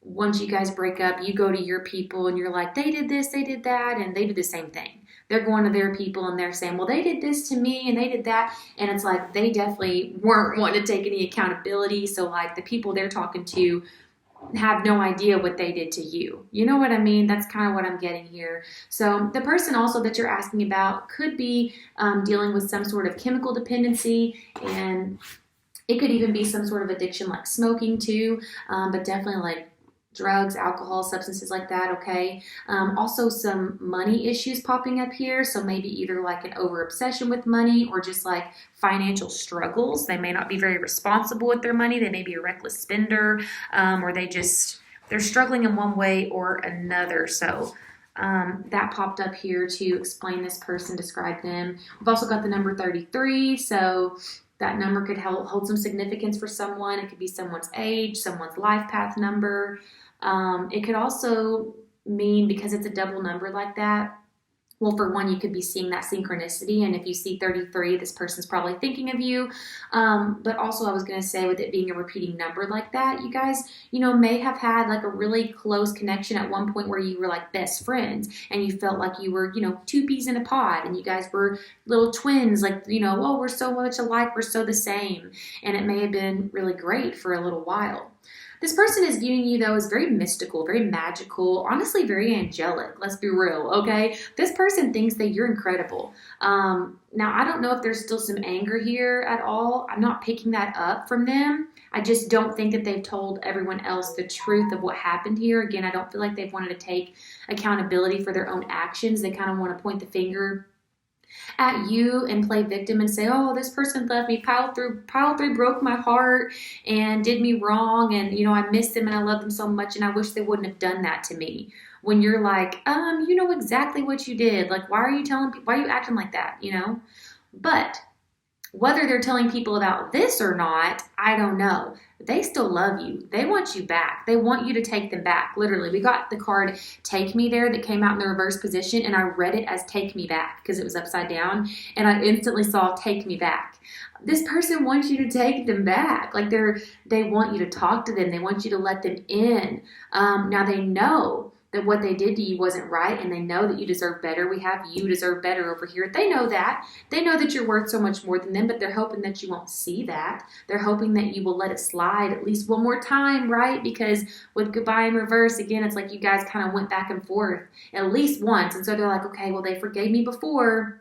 once you guys break up, you go to your people and you're like, they did this, they did that, and they did the same thing. They're going to their people and they're saying, well, they did this to me and they did that. And it's like, they definitely weren't wanting to take any accountability. So like the people they're talking to have no idea what they did to you. You know what I mean? That's kind of what I'm getting here. So the person also that you're asking about could be dealing with some sort of chemical dependency, and it could even be some sort of addiction like smoking too, but definitely like drugs, alcohol, substances like that, okay? Also some money issues popping up here, so maybe either like an over obsession with money or just like financial struggles. They may not be very responsible with their money. They may be a reckless spender, or they're struggling in one way or another. So that popped up here to explain this person, describe them. We've also got the number 33, so that number could hold some significance for someone. It could be someone's age, someone's life path number. It could also mean, because it's a double number like that, well, for one, you could be seeing that synchronicity. And if you see 33, this person's probably thinking of you. But also I was going to say, with it being a repeating number like that, you guys, you know, may have had like a really close connection at one point where you were like best friends and you felt like you were, you know, two peas in a pod and you guys were little twins, like, you know, oh, we're so much alike, we're so the same. And it may have been really great for a little while. This person is viewing you, though, as very mystical, very magical, honestly very angelic. Let's be real, okay? This person thinks that you're incredible. Now, I don't know if there's still some anger here at all. I'm not picking that up from them. I just don't think that they've told everyone else the truth of what happened here. Again, I don't feel like they've wanted to take accountability for their own actions. They kind of want to point the finger at you and play victim and say, oh, this person left me, pile through, broke my heart and did me wrong, and you know, I miss them and I love them so much and I wish they wouldn't have done that to me. When you're like, you know exactly what you did. Like, why are you acting like that, you know? But whether they're telling people about this or not, I don't know. They still love you. They want you back. They want you to take them back. Literally, we got the card Take Me there that came out in the reverse position, and I read it as Take Me Back because it was upside down, and I instantly saw Take Me Back. This person wants you to take them back. Like they want you to talk to them. They want you to let them in. Now they know that what they did to you wasn't right, and they know that you deserve better. We have You Deserve Better over here. They know that. They know that you're worth so much more than them, but they're hoping that you won't see that. They're hoping that you will let it slide at least one more time, right? Because with Goodbye in reverse, again, it's like you guys kind of went back and forth at least once. And so they're like, okay, well, they forgave me before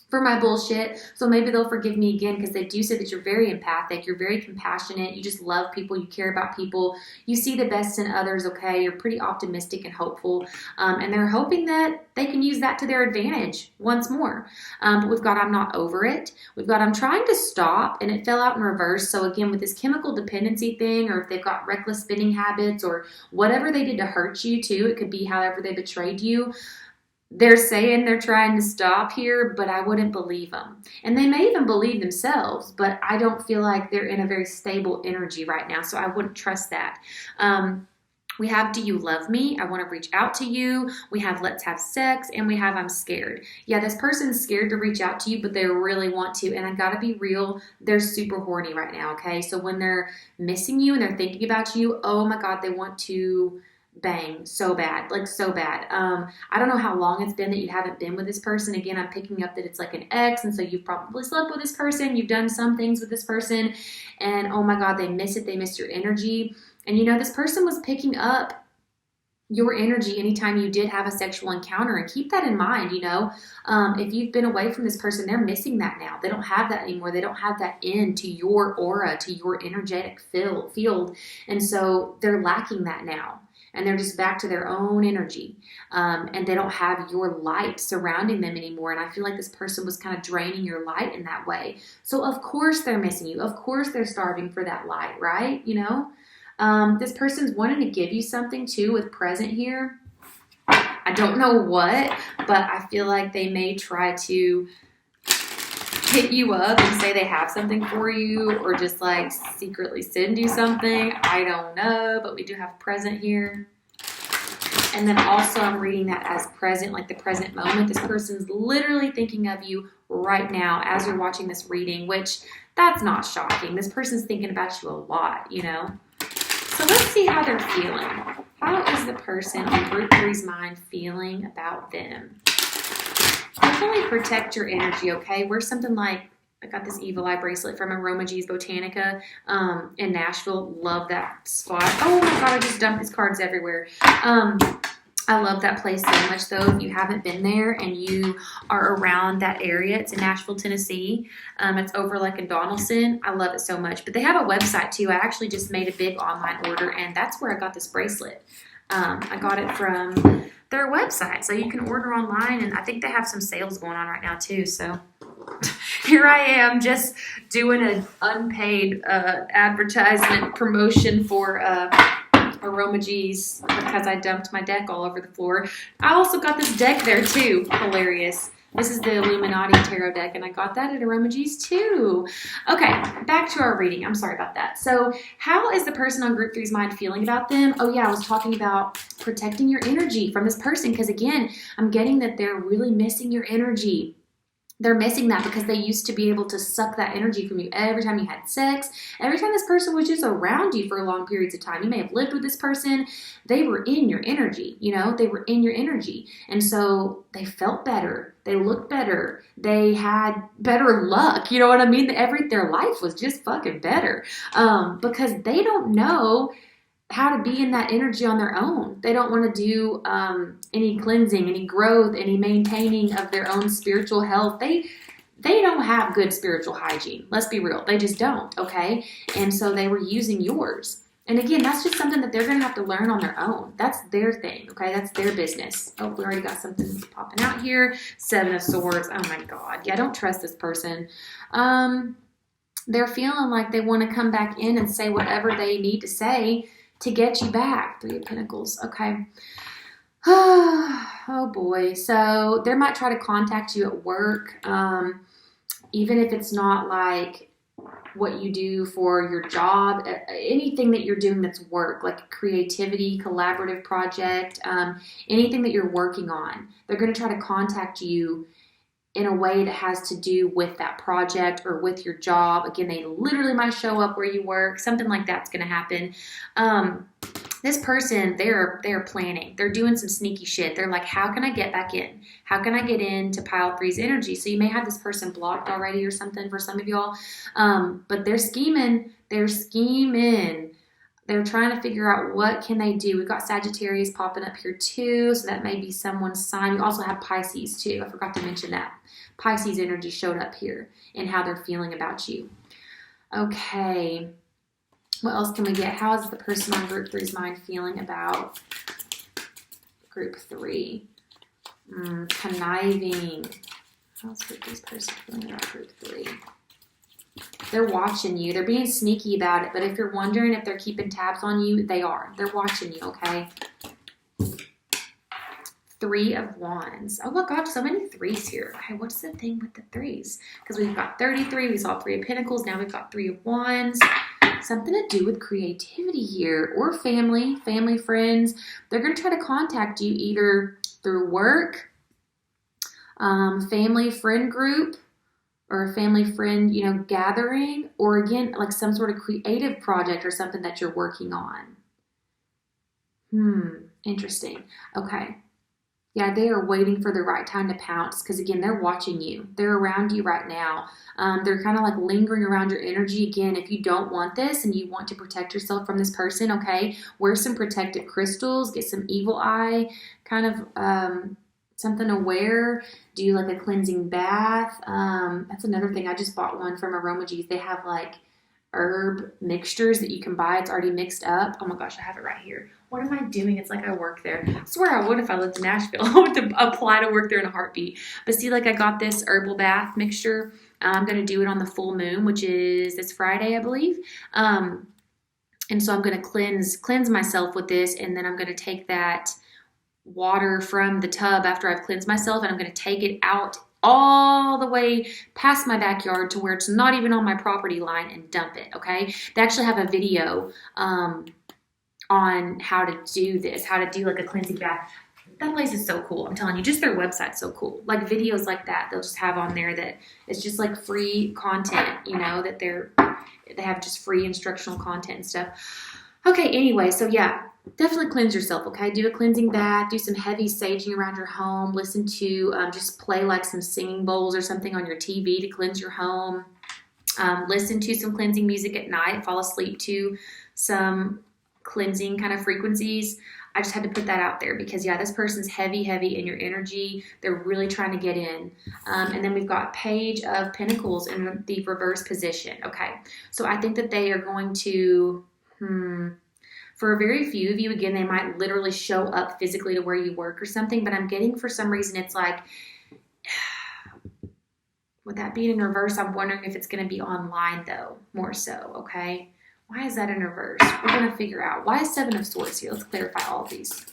for my bullshit, so maybe they'll forgive me again, because they do say that you're very empathic, you're very compassionate, you just love people, you care about people, you see the best in others, okay? You're pretty optimistic and hopeful, and they're hoping that they can use that to their advantage once more. But we've got I'm not over it. We've got I'm trying to stop, and it fell out in reverse. So again, with this chemical dependency thing, or if they've got reckless spending habits, or whatever they did to hurt you too, it could be however they betrayed you. They're saying they're trying to stop here, but I wouldn't believe them. And they may even believe themselves, but I don't feel like they're in a very stable energy right now, so I wouldn't trust that. We have Do You Love Me? I want to reach out to you. We have Let's Have Sex, and we have I'm Scared. Yeah, this person's scared to reach out to you, but they really want to, and I gotta be real, they're super horny right now, okay? So when they're missing you and they're thinking about you, oh my God, they want to bang so bad, like so bad. I don't know how long it's been that you haven't been with this person. Again, I'm picking up that it's like an ex, and so you've probably slept with this person, you've done some things with this person, and oh my God, they miss it, they miss your energy. And you know, this person was picking up your energy anytime you did have a sexual encounter, and keep that in mind. You know, if you've been away from this person, they're missing that now. They don't have that anymore. They don't have that into your aura, to your energetic field, and so they're lacking that now. and they're just back to their own energy. And they don't have your light surrounding them anymore. And I feel like this person was kind of draining your light in that way. So of course they're missing you. Of course they're starving for that light, right? You know, this person's wanting to give you something too with present here. I don't know what, but I feel like they may try to hit you up and say they have something for you, or just like secretly send you something. I don't know, but we do have present here. And then also I'm reading that as present, like the present moment. This person's literally thinking of you right now as you're watching this reading, which that's not shocking. This person's thinking about you a lot, you know. So let's see how they're feeling. How is the person on group 3's mind feeling about them? Definitely protect your energy, okay? Wear something like, I got this Evil Eye bracelet from Aroma G's Botanica in Nashville. Love that spot. Oh my God, I just dumped these cards everywhere. I love that place so much, though. If you haven't been there and you are around that area, it's in Nashville, Tennessee. It's over like in Donaldson. I love it so much. But they have a website, too. I actually just made a big online order, and that's where I got this bracelet. I got it from their website, so you can order online, and I think they have some sales going on right now, too. So here I am just doing an unpaid advertisement promotion for Aroma G's because I dumped my deck all over the floor. I also got this deck there too. Hilarious. This is the Illuminati Tarot deck, and I got that at Aroma G's too. Okay, back to our reading. I'm sorry about that. So how is the person on group 3's mind feeling about them? Oh yeah, I was talking about protecting your energy from this person, because again, I'm getting that they're really missing your energy. They're missing that because they used to be able to suck that energy from you every time you had sex, every time this person was just around you for long periods of time. You may have lived with this person. They were in your energy, you know, they were in your energy. And so they felt better. They looked better. They had better luck. You know what I mean? Their life was just fucking better because they don't know how to be in that energy on their own. They don't want to do any cleansing, any growth, any maintaining of their own spiritual health. They don't have good spiritual hygiene. Let's be real. They just don't, okay? And so they were using yours. And again, that's just something that they're going to have to learn on their own. That's their thing, okay? That's their business. Oh, we already got something popping out here. 7 of Swords. Oh, my God. Yeah, don't trust this person. They're feeling like they want to come back in and say whatever they need to say to get you back. 3 of Pentacles. Okay. Oh boy. So they might try to contact you at work. Even if it's not like what you do for your job, anything that you're doing that's work, like creativity, collaborative project, anything that you're working on, they're going to try to contact you in a way that has to do with that project or with your job. Again, they literally might show up where you work. Something like that's going to happen. This person, they're planning. They're doing some sneaky shit. They're like, how can I get back in? How can I get into pile 3's energy? So you may have this person blocked already or something for some of y'all. But they're scheming. They're scheming. They're trying to figure out what can they do. We've got Sagittarius popping up here too, so that may be someone's sign. We also have Pisces too. I forgot to mention that. Pisces energy showed up here and how they're feeling about you. Okay. What else can we get? How is the person on group 3's mind feeling about group 3? Conniving. How's group 3's person feeling about group 3? They're watching you. They're being sneaky about it. But if you're wondering if they're keeping tabs on you, they are. They're watching you, okay? 3 of Wands. Oh my God, so many 3s here. Okay, what's the thing with the 3s? Because we've got 33. We saw 3 of Pentacles. Now we've got 3 of Wands. Something to do with creativity here, or family, friends. They're going to try to contact you either through work, family, friend group, or a family friend, you know, gathering, or again, like some sort of creative project or something that you're working on. Interesting. Okay. Yeah, they are waiting for the right time to pounce because, again, they're watching you. They're around you right now. They're kind of like lingering around your energy. Again, if you don't want this and you want to protect yourself from this person, okay, wear some protective crystals, get some evil eye, kind of something to wear, do like a cleansing bath. That's another thing. I just bought one from Aroma G's. They have like herb mixtures that you can buy. It's already mixed up. Oh my gosh, I have it right here. What am I doing? It's like I work there. I swear I would if I lived in Nashville. I would apply to work there in a heartbeat. But see, like I got this herbal bath mixture. I'm going to do it on the full moon, which is this Friday, I believe. And so I'm going to cleanse myself with this, and then I'm going to take that water from the tub after I've cleansed myself, and I'm going to take it out all the way past my backyard to where it's not even on my property line and dump it, okay? They actually have a video on how to do this, how to do like a cleansing bath. That place is so cool. I'm telling you, just their website's so cool. Like videos like that, they'll just have on there that it's just like free content, you know, that they have just free instructional content and stuff. Okay, anyway, so yeah, definitely cleanse yourself, okay? Do a cleansing bath, do some heavy saging around your home, listen to, just play like some singing bowls or something on your TV to cleanse your home. Listen to some cleansing music at night, fall asleep to some cleansing kind of frequencies. I just had to put that out there because, yeah, this person's heavy in your energy. They're really trying to get in. And then we've got Page of Pentacles in the reverse position. Okay, so I think that they are going to, for a very few of you, again, they might literally show up physically to where you work or something, but I'm getting for some reason it's like, with that being in reverse, I'm wondering if it's going to be online though, more so, okay? Why is that in reverse? We're going to figure out. Why is Seven of Swords here? Let's clarify all of these.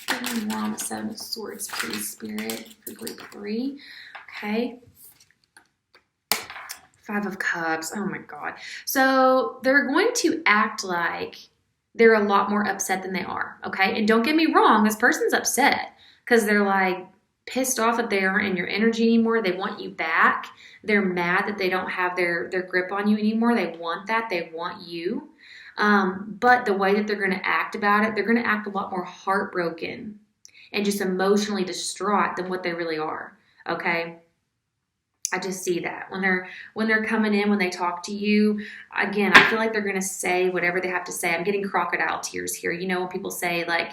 Give me more on the Seven of Swords, please, Spirit, for group 3. Okay. Five of Cups. Oh, my God. So they're going to act like they're a lot more upset than they are, okay? And don't get me wrong. This person's upset because they're like pissed off that they aren't in your energy anymore. They want you back. They're mad that they don't have their grip on you anymore. They want that. They want you. But the way that they're going to act about it, they're going to act a lot more heartbroken and just emotionally distraught than what they really are. Okay. I just see that when they're coming in, when they talk to you, again, I feel like they're going to say whatever they have to say. I'm getting crocodile tears here. You know, when people say like,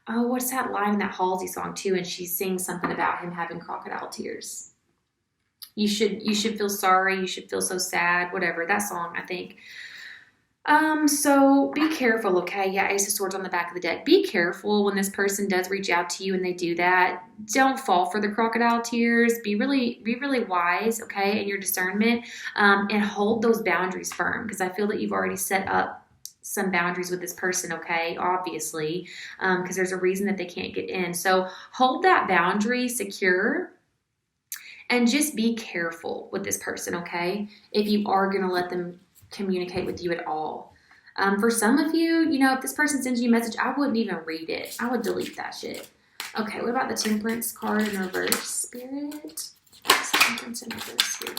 oh, what's that line in that Halsey song too? And she sings something about him having crocodile tears. You should feel sorry. You should feel so sad, whatever. That song, I think. So be careful, okay? Yeah, Ace of Swords on the back of the deck. Be careful when this person does reach out to you and they do that. Don't fall for the crocodile tears. Be really wise, okay, in your discernment, and hold those boundaries firm because I feel that you've already set up some boundaries with this person, okay, obviously, because there's a reason that they can't get in. So hold that boundary secure. And just be careful with this person, okay? If you are going to let them communicate with you at all. For some of you, you know, if this person sends you a message, I wouldn't even read it. I would delete that shit. Okay, what about the Temperance card in reverse, Spirit? Temperance in reverse here.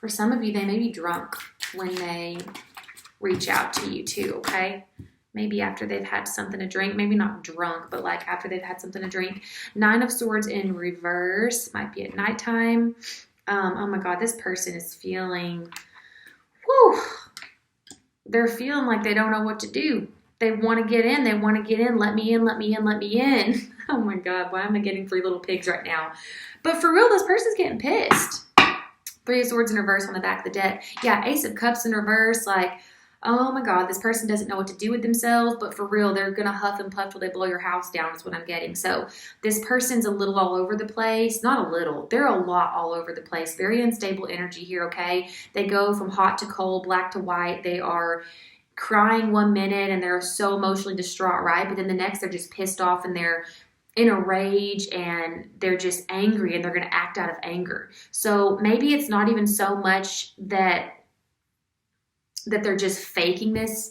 For some of you, they may be drunk when they reach out to you too, okay? Maybe after they've had something to drink. Maybe not drunk, but like after they've had something to drink. Nine of Swords in reverse. Might be at nighttime. Oh my God, this person is feeling, they're feeling like they don't know what to do. They want to get in. They want to get in. Let me in, let me in, let me in. Oh my God, why am I getting 3 little pigs right now? But for real, this person's getting pissed. 3 of Swords in reverse on the back of the deck. Yeah, Ace of Cups in reverse, like, oh my God, this person doesn't know what to do with themselves, but for real, they're going to huff and puff till they blow your house down is what I'm getting. So this person's a little all over the place. Not a little. They're a lot all over the place. Very unstable energy here, okay? They go from hot to cold, black to white. They are crying one minute and they're so emotionally distraught, right? But then the next, they're just pissed off and they're in a rage and they're just angry and they're going to act out of anger. So maybe it's not even so much that they're just faking this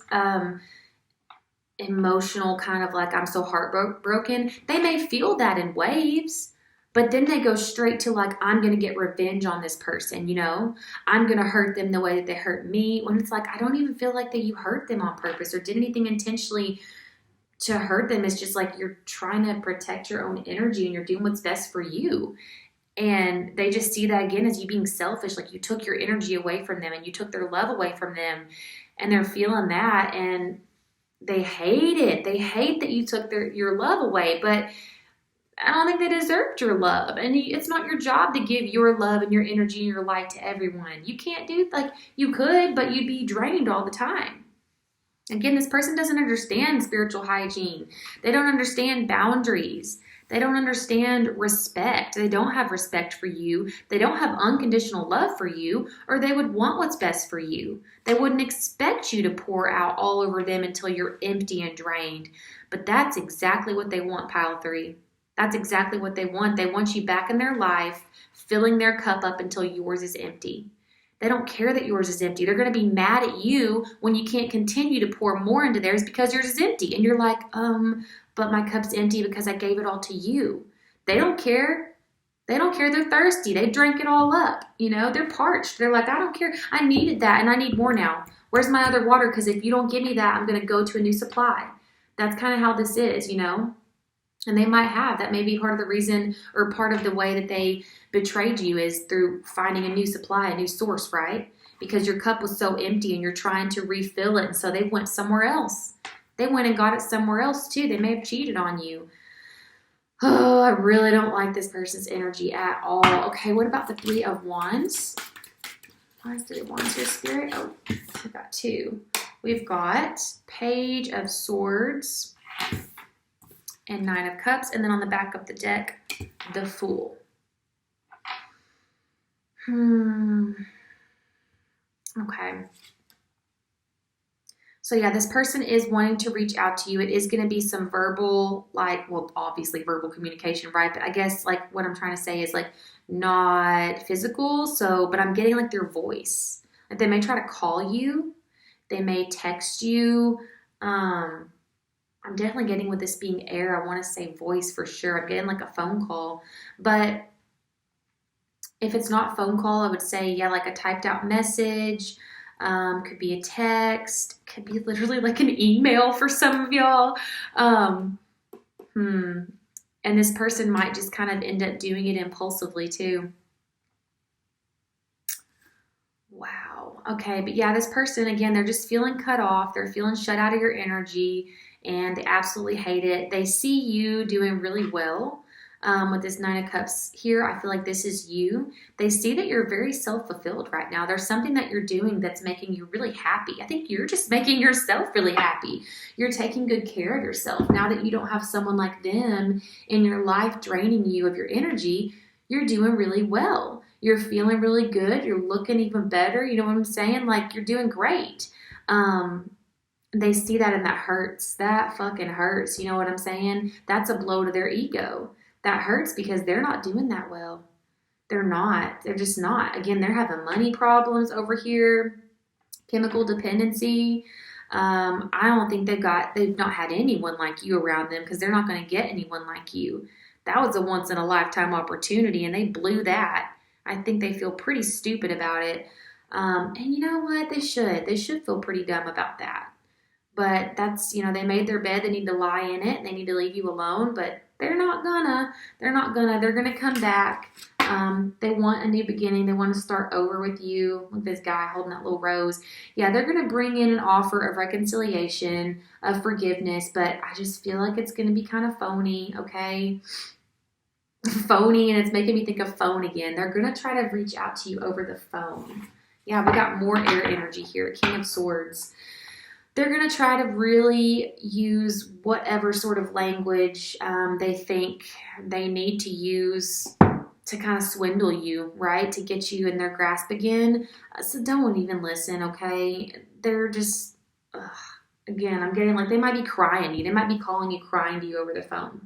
emotional kind of like, I'm so heartbroken. They may feel that in waves, but then they go straight to like, I'm going to get revenge on this person, you know? I'm going to hurt them the way that they hurt me. When it's like, I don't even feel like that you hurt them on purpose or did anything intentionally to hurt them. It's just like you're trying to protect your own energy and you're doing what's best for you. And they just see that again as you being selfish, like you took your energy away from them and you took their love away from them and they're feeling that and they hate it. They hate that you took your love away, but I don't think they deserved your love. And it's not your job to give your love and your energy and your light to everyone. You can't do, like, you could, but you'd be drained all the time. Again, this person doesn't understand spiritual hygiene. They don't understand boundaries. They don't understand respect. They don't have respect for you. They don't have unconditional love for you, or they would want what's best for you. They wouldn't expect you to pour out all over them until you're empty and drained. But that's exactly what they want, pile 3. That's exactly what they want. They want you back in their life, filling their cup up until yours is empty. They don't care that yours is empty. They're going to be mad at you when you can't continue to pour more into theirs because yours is empty. And you're like, but my cup's empty because I gave it all to you. They don't care. They don't care. They're thirsty. They drank it all up. They're parched. They're like, I don't care. I needed that and I need more now. Where's my other water? Because if you don't give me that, I'm going to go to a new supply. That's kind of how this is, And they might have. That may be part of the reason or part of the way that they betrayed you is through finding a new supply, a new source, right? Because your cup was so empty and you're trying to refill it. And so they went somewhere else. They went and got it somewhere else too. They may have cheated on you. Oh, I really don't like this person's energy at all. Okay, what about the 3 of Wands? Why is 3 of Wands here, Spirit? Oh, we've got 2. We've got Page of Swords and 9 of Cups. And then on the back of the deck, the Fool. Okay. So yeah, this person is wanting to reach out to you. It is going to be some verbal, obviously verbal communication, right? But I guess what I'm trying to say is not physical. But I'm getting their voice. They may try to call you. They may text you. I'm definitely getting with this being air. I want to say voice for sure. I'm getting a phone call. But if it's not phone call, I would say, yeah, a typed out message. Could be a text. Could be literally an email for some of y'all. And this person might just kind of end up doing it impulsively too. Wow. Okay. But yeah, this person, again, they're just feeling cut off. They're feeling shut out of your energy and they absolutely hate it. They see you doing really well. With this 9 of Cups here, I feel like this is you. They see that you're very self-fulfilled right now. There's something that you're doing that's making you really happy. I think you're just making yourself really happy. You're taking good care of yourself. Now that you don't have someone like them in your life draining you of your energy, you're doing really well. You're feeling really good. You're looking even better. You know what I'm saying? You're doing great. They see that and that hurts. That fucking hurts. You know what I'm saying? That's a blow to their ego. That hurts because they're not doing that well. They're not. They're just not. Again, they're having money problems over here, chemical dependency. I don't think they've not had anyone like you around them because they're not going to get anyone like you. That was a once in a lifetime opportunity and they blew that. I think they feel pretty stupid about it. And you know what? They should. They should feel pretty dumb about that. But that's, they made their bed. They need to lie in it and they need to leave you alone. But they're gonna come back. They want a new beginning. They want to start over with you. With this guy holding that little rose. Yeah, they're gonna bring in an offer of reconciliation, of forgiveness, but I just feel like it's gonna be kind of phony, okay? Phony, and it's making me think of phone again. They're gonna try to reach out to you over the phone. Yeah, we got more air energy here. King of Swords. They're going to try to really use whatever sort of language they think they need to use to kind of swindle you, right? To get you in their grasp again. So don't even listen, okay? They're just, again, I'm getting they might be crying to you. They might be calling you, crying to you over the phone,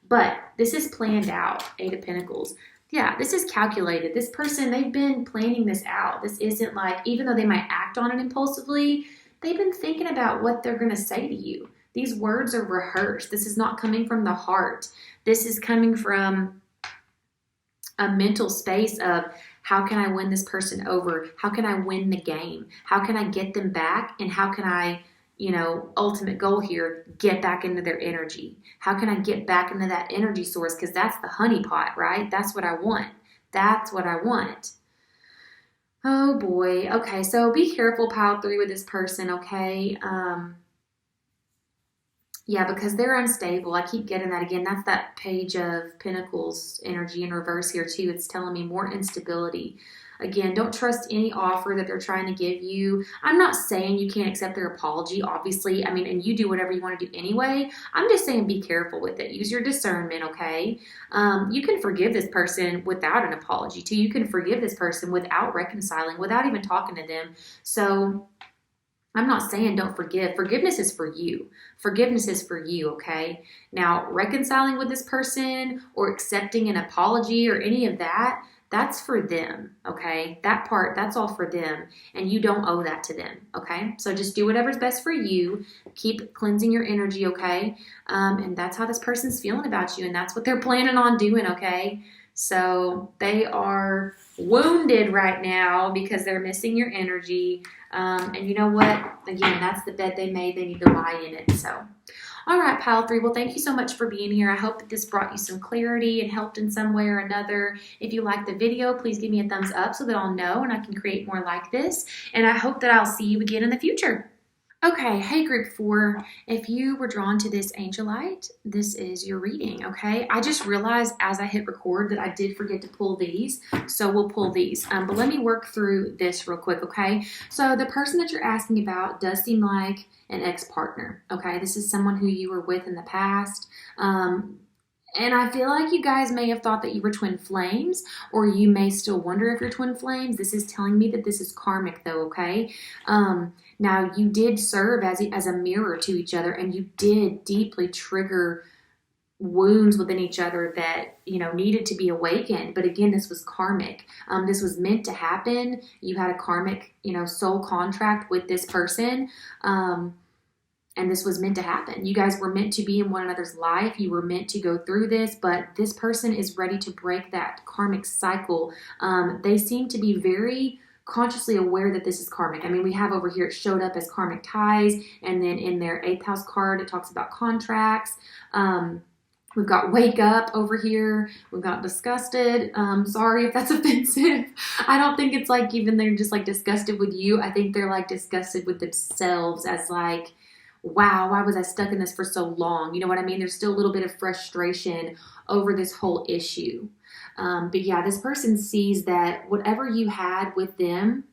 But this is planned out, 8 of Pentacles. Yeah, this is calculated. This person, they've been planning this out. This isn't even though they might act on it impulsively, they've been thinking about what they're going to say to you. These words are rehearsed. This is not coming from the heart. This is coming from a mental space of how can I win this person over? How can I win the game? How can I get them back? And how can I, ultimate goal here, get back into their energy? How can I get back into that energy source? Because that's the honeypot, right? That's what I want. That's what I want. Oh boy. Okay, so be careful, pile 3, with this person, okay? Yeah, because they're unstable. I keep getting that again. That's that Page of Pentacles energy in reverse here too. It's telling me more instability. Again, don't trust any offer that they're trying to give you. I'm not saying you can't accept their apology, obviously. I mean, and you do whatever you want to do anyway. I'm just saying be careful with it. Use your discernment, okay? You can forgive this person without an apology, too. You can forgive this person without reconciling, without even talking to them. So I'm not saying don't forgive. Forgiveness is for you. Forgiveness is for you, okay? Now, reconciling with this person or accepting an apology or any of that, that's for them, okay? That part, that's all for them, and you don't owe that to them, okay? So just do whatever's best for you. Keep cleansing your energy, okay? And that's how this person's feeling about you, and that's what they're planning on doing, okay? So they are wounded right now because they're missing your energy. And you know what? Again, that's the bed they made. They need to lie in it. So, all right, Pile 3. Well, thank you so much for being here. I hope that this brought you some clarity and helped in some way or another. If you liked the video, please give me a thumbs up so that I'll know and I can create more like this. And I hope that I'll see you again in the future. Okay, hey group 4, if you were drawn to this angelite, this is your reading, okay? I just realized as I hit record that I did forget to pull these, so we'll pull these. But let me work through this real quick, okay? So the person that you're asking about does seem like an ex-partner, okay? This is someone who you were with in the past. And I feel like you guys may have thought that you were twin flames, or you may still wonder if you're twin flames. This is telling me that this is karmic though, okay? Now, you did serve as a mirror to each other, and you did deeply trigger wounds within each other that, you know, needed to be awakened. But again, this was karmic. This was meant to happen. You had a karmic, you know, soul contract with this person. And this was meant to happen. You guys were meant to be in one another's life. You were meant to go through this, but this person is ready to break that karmic cycle. They seem to be very consciously aware that this is karmic. I mean, we have over here, it showed up as karmic ties, and then in their 8th house card, it talks about contracts. We've got wake up over here. We've got disgusted. Sorry if that's offensive. I don't think it's like even they're just like disgusted with you. I think they're like disgusted with themselves as like, wow, why was I stuck in this for so long? You know what I mean? There's still a little bit of frustration over this whole issue. But yeah, this person sees that whatever you had with them,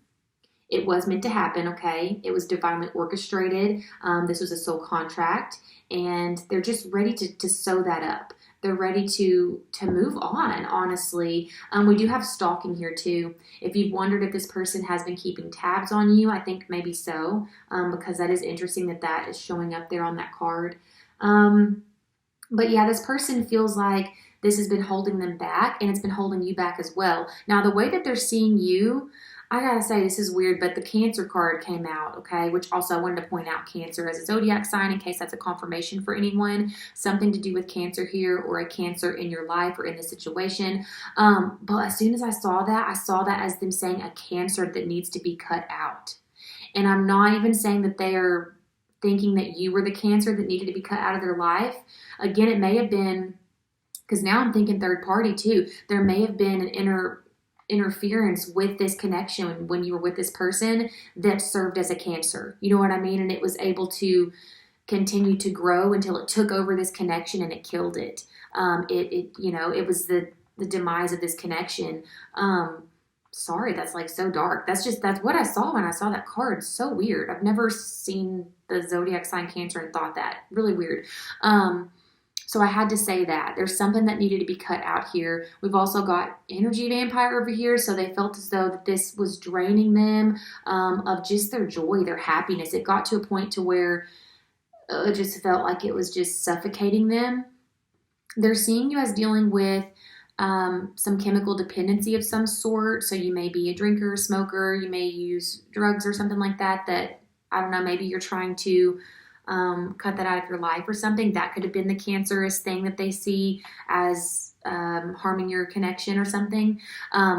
it was meant to happen, okay? It was divinely orchestrated. This was a soul contract, and they're just ready to sew that up. They're ready to move on, honestly. We do have stalking here too. If you've wondered if this person has been keeping tabs on you, I think maybe so, because that is interesting that is showing up there on that card. But yeah, this person feels like this has been holding them back, and it's been holding you back as well. Now, the way that they're seeing you, I gotta say, this is weird, but the Cancer card came out, okay? Which also I wanted to point out Cancer as a zodiac sign in case that's a confirmation for anyone. Something to do with Cancer here, or a Cancer in your life or in the situation. But as soon as I saw that as them saying a Cancer that needs to be cut out. And I'm not even saying that they are thinking that you were the Cancer that needed to be cut out of their life. Again, it may have been, because now I'm thinking third party too. There may have been an interference with this connection when you were with this person that served as a Cancer. You know what I mean? And it was able to continue to grow until it took over this connection and it killed it. It was the demise of this connection. Sorry, that's like so dark. That's what I saw when I saw that card. So weird. I've never seen the zodiac sign Cancer and thought that. Really weird. So I had to say that. There's something that needed to be cut out here. We've also got energy vampire over here, so they felt as though that this was draining them of just their joy, their happiness. It got to a point to where it just felt like it was just suffocating them. They're seeing you as dealing with some chemical dependency of some sort. So you may be a drinker, smoker, you may use drugs or something like that, I don't know, maybe you're trying to cut that out of your life or something. That could have been the cancerous thing that they see as harming your connection or something.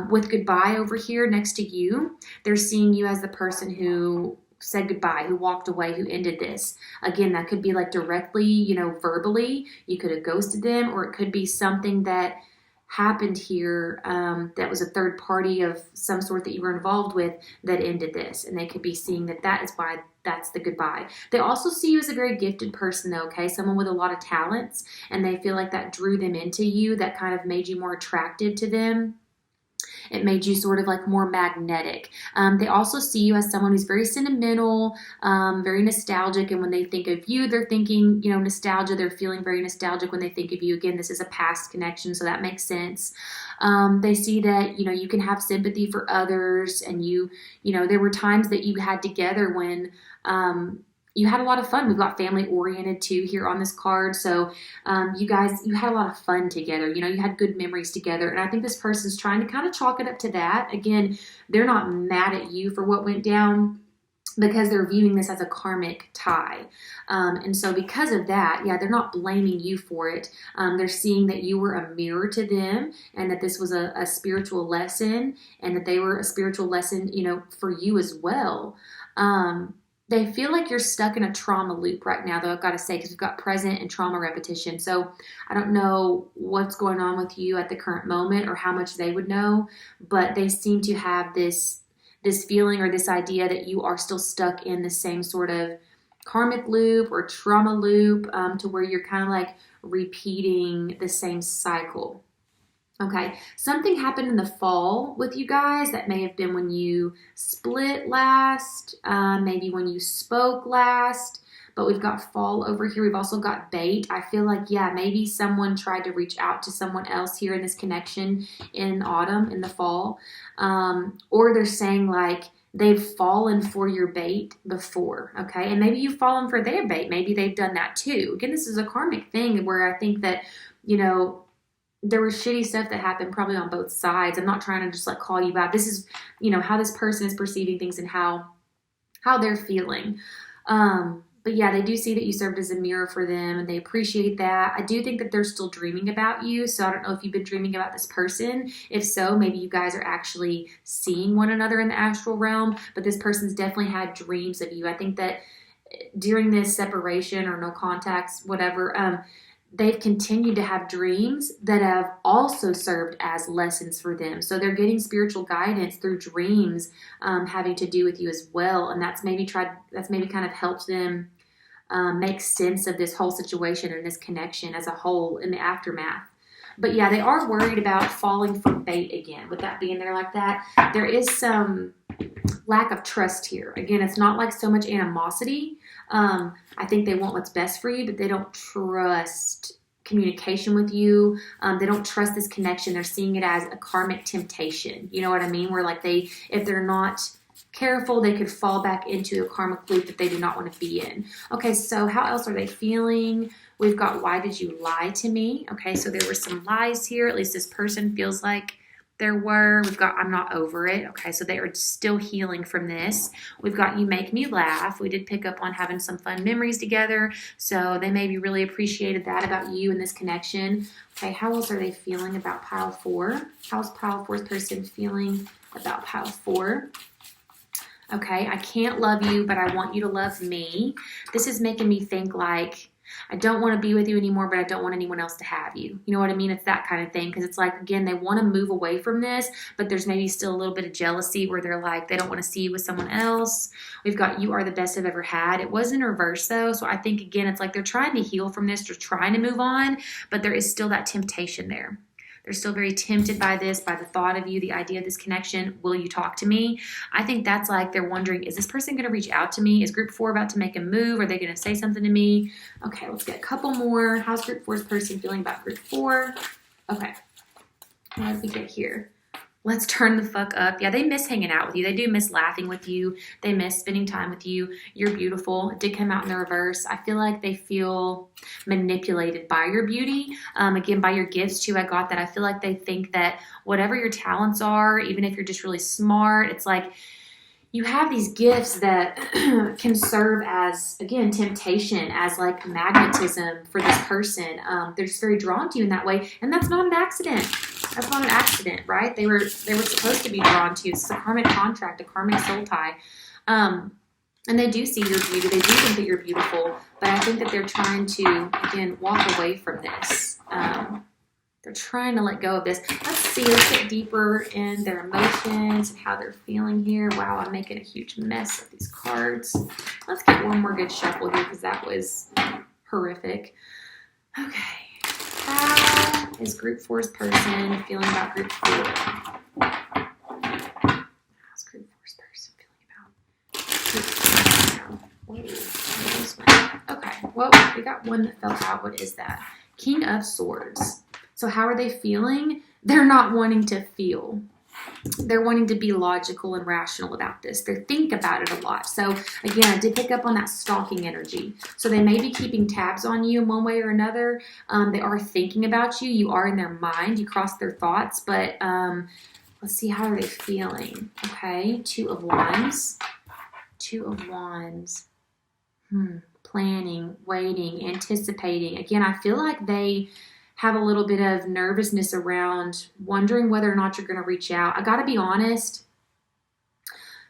With goodbye over here next to you, they're seeing you as the person who said goodbye, who walked away, who ended this. Again, that could be like directly, verbally. You could have ghosted them, or it could be something that happened here that was a third party of some sort that you were involved with that ended this. And they could be seeing that is why that's the goodbye. They also see you as a very gifted person though, okay? Someone with a lot of talents, and they feel like that drew them into you, that kind of made you more attractive to them. It made you sort of like more magnetic. They also see you as someone who's very sentimental, very nostalgic. And when they think of you, they're thinking, you know, nostalgia. They're feeling very nostalgic when they think of you. Again, this is a past connection, so that makes sense. They see that, you know, you can have sympathy for others, and you know, there were times that you had together when, you had a lot of fun. We've got family oriented too here on this card. So you had a lot of fun together. You know, you had good memories together. And I think this person's trying to kind of chalk it up to that. Again, they're not mad at you for what went down, because they're viewing this as a karmic tie. And so because of that, yeah, they're not blaming you for it. They're seeing that you were a mirror to them, and that this was a spiritual lesson, and that they were a spiritual lesson, you know, for you as well. They feel like you're stuck in a trauma loop right now, though, I've got to say, because we've got present and trauma repetition. So I don't know what's going on with you at the current moment or how much they would know, but they seem to have this feeling or this idea that you are still stuck in the same sort of karmic loop or trauma loop, to where you're kind of like repeating the same cycle. Okay, something happened in the fall with you guys. That may have been when you split last, maybe when you spoke last, but we've got fall over here. We've also got bait. I feel like, yeah, maybe someone tried to reach out to someone else here in this connection in autumn, in the fall. Or they're saying like they've fallen for your bait before, okay? And maybe you've fallen for their bait. Maybe they've done that too. Again, this is a karmic thing where I think that, you know, there was shitty stuff that happened probably on both sides. I'm not trying to just like call you out. This is, you know, how this person is perceiving things and how they're feeling. But yeah, they do see that you served as a mirror for them, and they appreciate that. I do think that they're still dreaming about you. So I don't know if you've been dreaming about this person. If so, maybe you guys are actually seeing one another in the astral realm, but this person's definitely had dreams of you. I think that during this separation or no contacts, whatever, they've continued to have dreams that have also served as lessons for them. So they're getting spiritual guidance through dreams, having to do with you as well. And that's maybe kind of helped them make sense of this whole situation and this connection as a whole in the aftermath. But yeah, they are worried about falling for bait again. With that being there like that, there is some lack of trust here. Again, it's not like so much animosity. I think they want what's best for you, but they don't trust communication with you. They don't trust this connection. They're seeing it as a karmic temptation. You know what I mean? Where like if they're not careful, they could fall back into a karmic loop that they do not want to be in. Okay, so how else are they feeling? We've got, why did you lie to me? Okay, so there were some lies here. At least this person feels like there were. We've got, I'm not over it. Okay, so they are still healing from this. We've got, you make me laugh. We did pick up on having some fun memories together. So they maybe really appreciated that about you and this connection. Okay, how else are they feeling about pile 4? How's pile 4's person feeling about pile 4? Okay, I can't love you, but I want you to love me. This is making me think like, I don't want to be with you anymore, but I don't want anyone else to have you. You know what I mean? It's that kind of thing. Because it's like, again, they want to move away from this, but there's maybe still a little bit of jealousy where they're like, they don't want to see you with someone else. We've got, you are the best I've ever had. It was in reverse though. So I think, again, it's like they're trying to heal from this. They're trying to move on, but there is still that temptation there. They're still very tempted by this, by the thought of you, the idea of this connection. Will you talk to me? I think that's like they're wondering, is this person going to reach out to me? Is group 4 about to make a move? Are they going to say something to me? Okay, let's get a couple more. How's group 4's person feeling about group 4? Okay, what did we get here? Let's turn the fuck up. Yeah, they miss hanging out with you. They do miss laughing with you. They miss spending time with you. You're beautiful. It did come out in the reverse. I feel like they feel manipulated by your beauty. Again, by your gifts too. I got that. I feel like they think that whatever your talents are, even if you're just really smart, it's like you have these gifts that can serve as, again, temptation, as like magnetism for this person. They're just very drawn to you in that way. And that's not an accident. That's not an accident, right? They were supposed to be drawn to you. It's a karmic contract, a karmic soul tie. And they do see your beauty. They do think that you're beautiful. But I think that they're trying to, again, walk away from this. They're trying to let go of this. Let's see. Let's get deeper in their emotions and how they're feeling here. Wow, I'm making a huge mess of these cards. Let's get one more good shuffle here because that was horrific. Okay. How is group 4's person feeling about group 4? Whoa, okay, well, we got one that fell out. What is that? King of Swords. So how are they feeling? They're not wanting to feel. They're wanting to be logical and rational about this. They think about it a lot. So again, I did pick up on that stalking energy. So they may be keeping tabs on you in one way or another. They are thinking about you. You are in their mind. You cross their thoughts. But let's see, how are they feeling? Okay, Two of Wands. Two of Wands. Planning, waiting, anticipating. Again, I feel like they have a little bit of nervousness around wondering whether or not you're going to reach out. I got to be honest.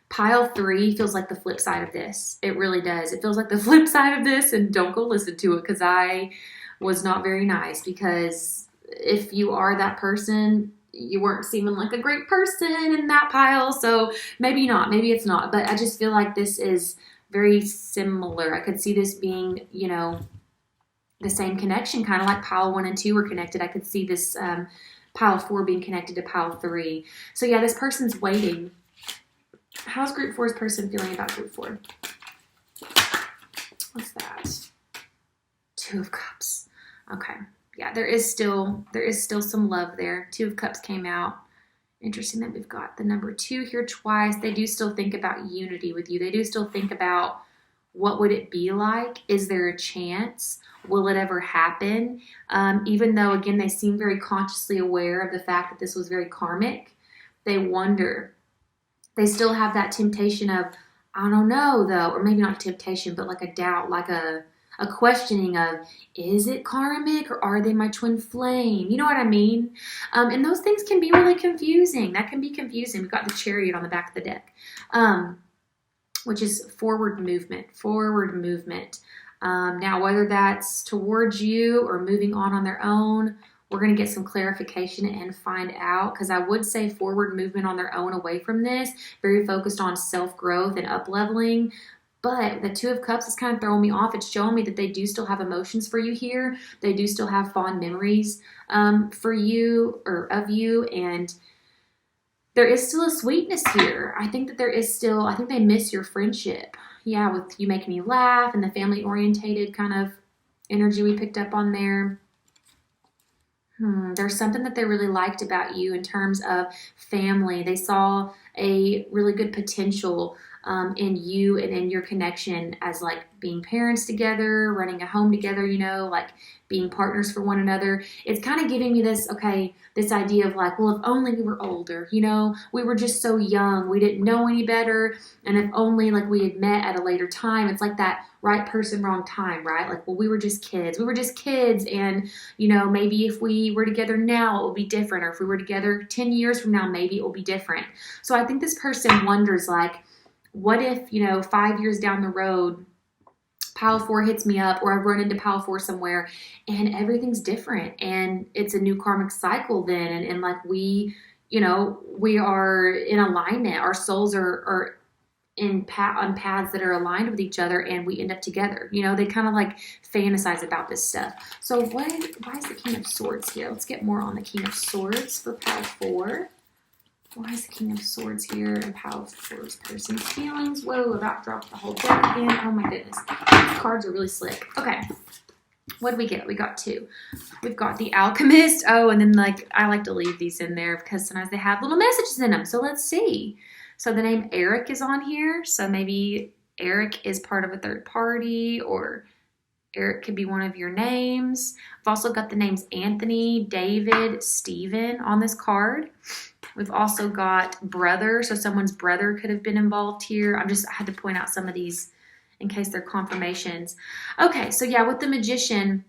Pile 3 feels like the flip side of this. It really does. It feels like the flip side of this, and don't go listen to it because I was not very nice, because if you are that person, you weren't seeming like a great person in that pile. So maybe not, maybe it's not, but I just feel like this is very similar. I could see this being, you know, the same connection, kind of like pile 1 and 2 were connected. I could see this pile 4 being connected to pile 3. So yeah, this person's waiting. How's group 4's person feeling about group 4? What's that? 2 of Cups. Okay. Yeah, there is still some love there. 2 of Cups came out. Interesting that we've got the number 2 here twice. They do still think about unity with you. They do still think about what would it be like? Is there a chance? Will it ever happen? Even though, again, they seem very consciously aware of the fact that this was very karmic, they wonder. They still have that temptation of, I don't know, though, or maybe not a temptation, but like a doubt, like a questioning of, is it karmic or are they my twin flame? You know what I mean? And those things can be really confusing. That can be confusing. We've got the Chariot on the back of the deck, which is forward movement, now, whether that's towards you or moving on their own, we're going to get some clarification and find out, because I would say forward movement on their own away from this, very focused on self-growth and up-leveling. But the 2 of Cups is kind of throwing me off. It's showing me that they do still have emotions for you here. They do still have fond memories for you or of you. And there is still a sweetness here. I think that there is still, I think they miss your friendship. Yeah, with you making me laugh and the family-orientated kind of energy we picked up on there. There's something that they really liked about you in terms of family. They saw a really good potential in you and in your connection as like being parents together, running a home together, you know, like being partners for one another. It's kind of giving me this, okay, this idea of like, well, if only we were older, you know, we were just so young, we didn't know any better. And if only like we had met at a later time, it's like that right person, wrong time, right? Like, well, we were just kids. And, you know, maybe if we were together now, it will be different. Or if we were together 10 years from now, maybe it will be different. So I think this person wonders like, what if, you know, 5 years down the road, pile 4 hits me up, or I've run into pile 4 somewhere and everything's different and it's a new karmic cycle then. And like we, you know, we are in alignment. Our souls are on paths that are aligned with each other and we end up together. You know, they kind of like fantasize about this stuff. So why is the King of Swords here? Let's get more on the King of Swords for pile 4. Why is the King of Swords here and pile 4's person's feelings? Whoa, about dropped the whole deck again. Oh my goodness. These cards are really slick. Okay. What did we get? We got 2. We've got the Alchemist. Oh, and then like I like to leave these in there because sometimes they have little messages in them. So let's see. So the name Eric is on here. So maybe Eric is part of a third party, or Eric could be one of your names. I've also got the names Anthony, David, Stephen on this card. We've also got brother, so someone's brother could have been involved here. I had to point out some of these in case they're confirmations. Okay, so yeah, with the Magician,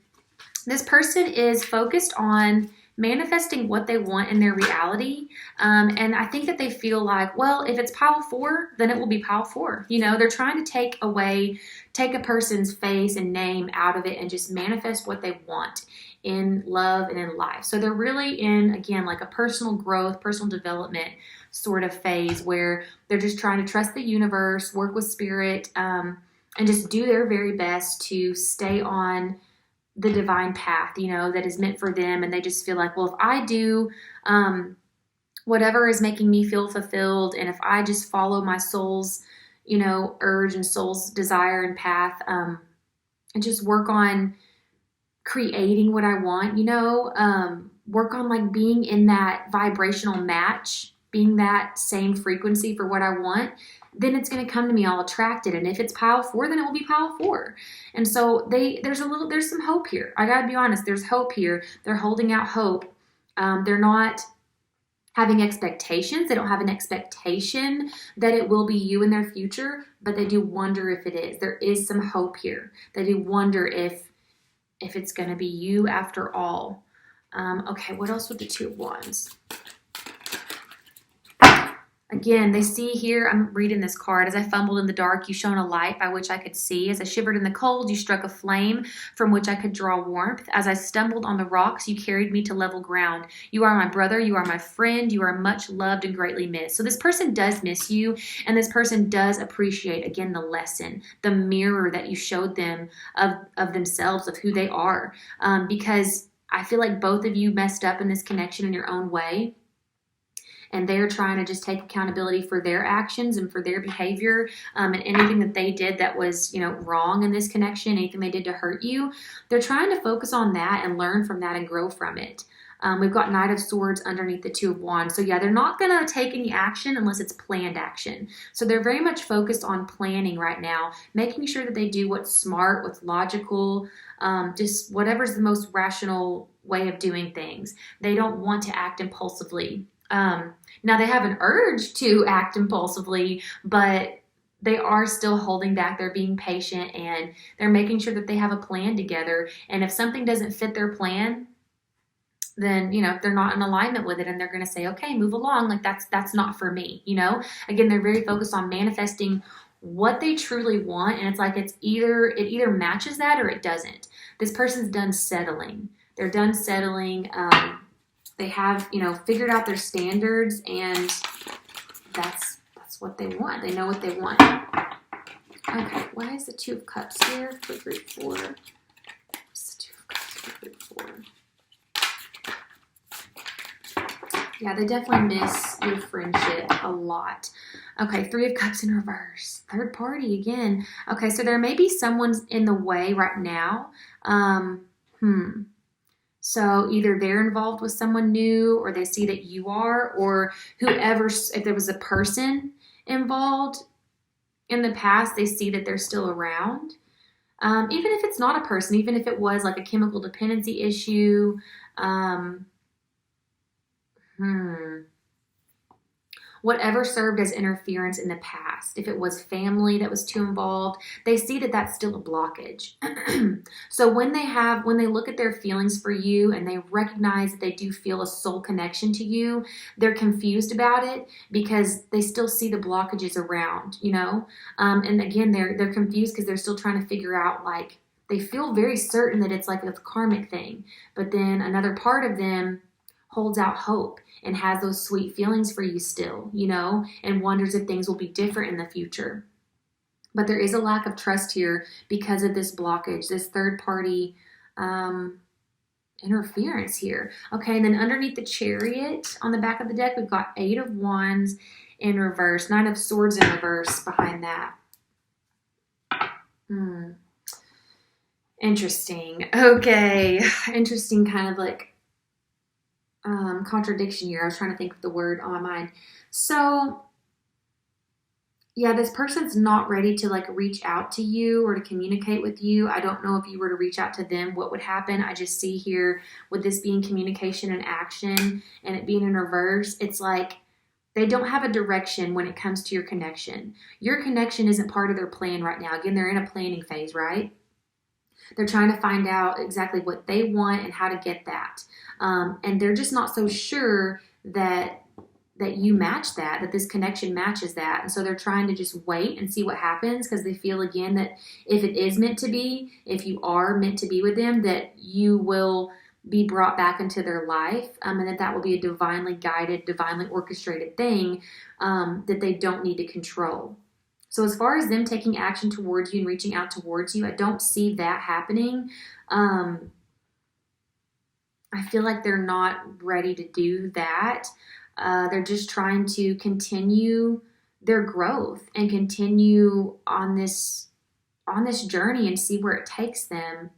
this person is focused on manifesting what they want in their reality. And I think that they feel like, well, if it's pile 4, then it will be pile 4. You know, they're trying to take a person's face and name out of it and just manifest what they want in love and in life. So they're really in, again, like a personal growth, personal development sort of phase where they're just trying to trust the universe, work with spirit, and just do their very best to stay on the divine path, you know, that is meant for them. And they just feel like, well, if I do whatever is making me feel fulfilled, and if I just follow my soul's, urge and soul's desire and path, and just work on creating what I want, work on like being in that vibrational match, being that same frequency for what I want, then it's going to come to me. I'll attract it. And if it's pile 4, then it will be pile 4. And so there's some hope here. I got to be honest. There's hope here. They're holding out hope. They're not having expectations. They don't have an expectation that it will be you in their future, but they do wonder if it is. There is some hope here. They do wonder if it's going to be you after all. Okay, what else with the Two of Wands? Again, they see here, I'm reading this card. As I fumbled in the dark, you shone a light by which I could see. As I shivered in the cold, you struck a flame from which I could draw warmth. As I stumbled on the rocks, you carried me to level ground. You are my brother. You are my friend. You are much loved and greatly missed. So this person does miss you, and this person does appreciate, again, the lesson, the mirror that you showed them of themselves, of who they are. Because I feel like both of you messed up in this connection in your own way. And they're trying to just take accountability for their actions and for their behavior, and anything that they did that was, wrong in this connection, anything they did to hurt you. They're trying to focus on that and learn from that and grow from it. We've got Knight of Swords underneath the Two of Wands. So yeah, they're not going to take any action unless it's planned action. So they're very much focused on planning right now, making sure that they do what's smart, what's logical, just whatever's the most rational way of doing things. They don't want to act impulsively. Now they have an urge to act impulsively, but they are still holding back. They're being patient, and they're making sure that they have a plan together. And if something doesn't fit their plan, then, if they're not in alignment with it, and they're going to say, okay, move along. Like that's not for me. Again, they're very focused on manifesting what they truly want. And it's like, it either matches that or it doesn't. This person's done settling. They're done settling. They have, figured out their standards, and that's what they want. They know what they want. Okay, why is the Two of Cups here for group 4? What's the Two of Cups for group 4? Yeah, they definitely miss your friendship a lot. Okay, Three of Cups in reverse. Third party again. Okay, so there may be someone's in the way right now. So either they're involved with someone new, or they see that you are, or whoever, if there was a person involved in the past, they see that they're still around. Even if it's not a person, even if it was like a chemical dependency issue, whatever served as interference in the past, if it was family that was too involved, they see that that's still a blockage. So when they look at their feelings for you and they recognize that they do feel a soul connection to you, they're confused about it because they still see the blockages around, and again, they're confused because they're still trying to figure out, like, they feel very certain that it's like a karmic thing, but then another part of them holds out hope and has those sweet feelings for you still, and wonders if things will be different in the future. But there is a lack of trust here because of this blockage, this third party interference here. Okay, and then underneath the Chariot on the back of the deck, we've got Eight of Wands in reverse, Nine of Swords in reverse behind that. Interesting. Okay, interesting kind of like contradiction here. I was trying to think of the word on my mind. So yeah, this person's not ready to like reach out to you or to communicate with you. I don't know if you were to reach out to them, what would happen. I just see here with this being communication and action and it being in reverse, it's like they don't have a direction when it comes to your connection. Your connection isn't part of their plan right now. Again, they're in a planning phase, right? They're trying to find out exactly what they want and how to get that. And they're just not so sure that you match that this connection matches that. And so they're trying to just wait and see what happens because they feel, again, that if it is meant to be, if you are meant to be with them, that you will be brought back into their life, and that will be a divinely guided, divinely orchestrated thing that they don't need to control. So as far as them taking action towards you and reaching out towards you, I don't see that happening. I feel like they're not ready to do that. They're just trying to continue their growth and continue on this journey and see where it takes them.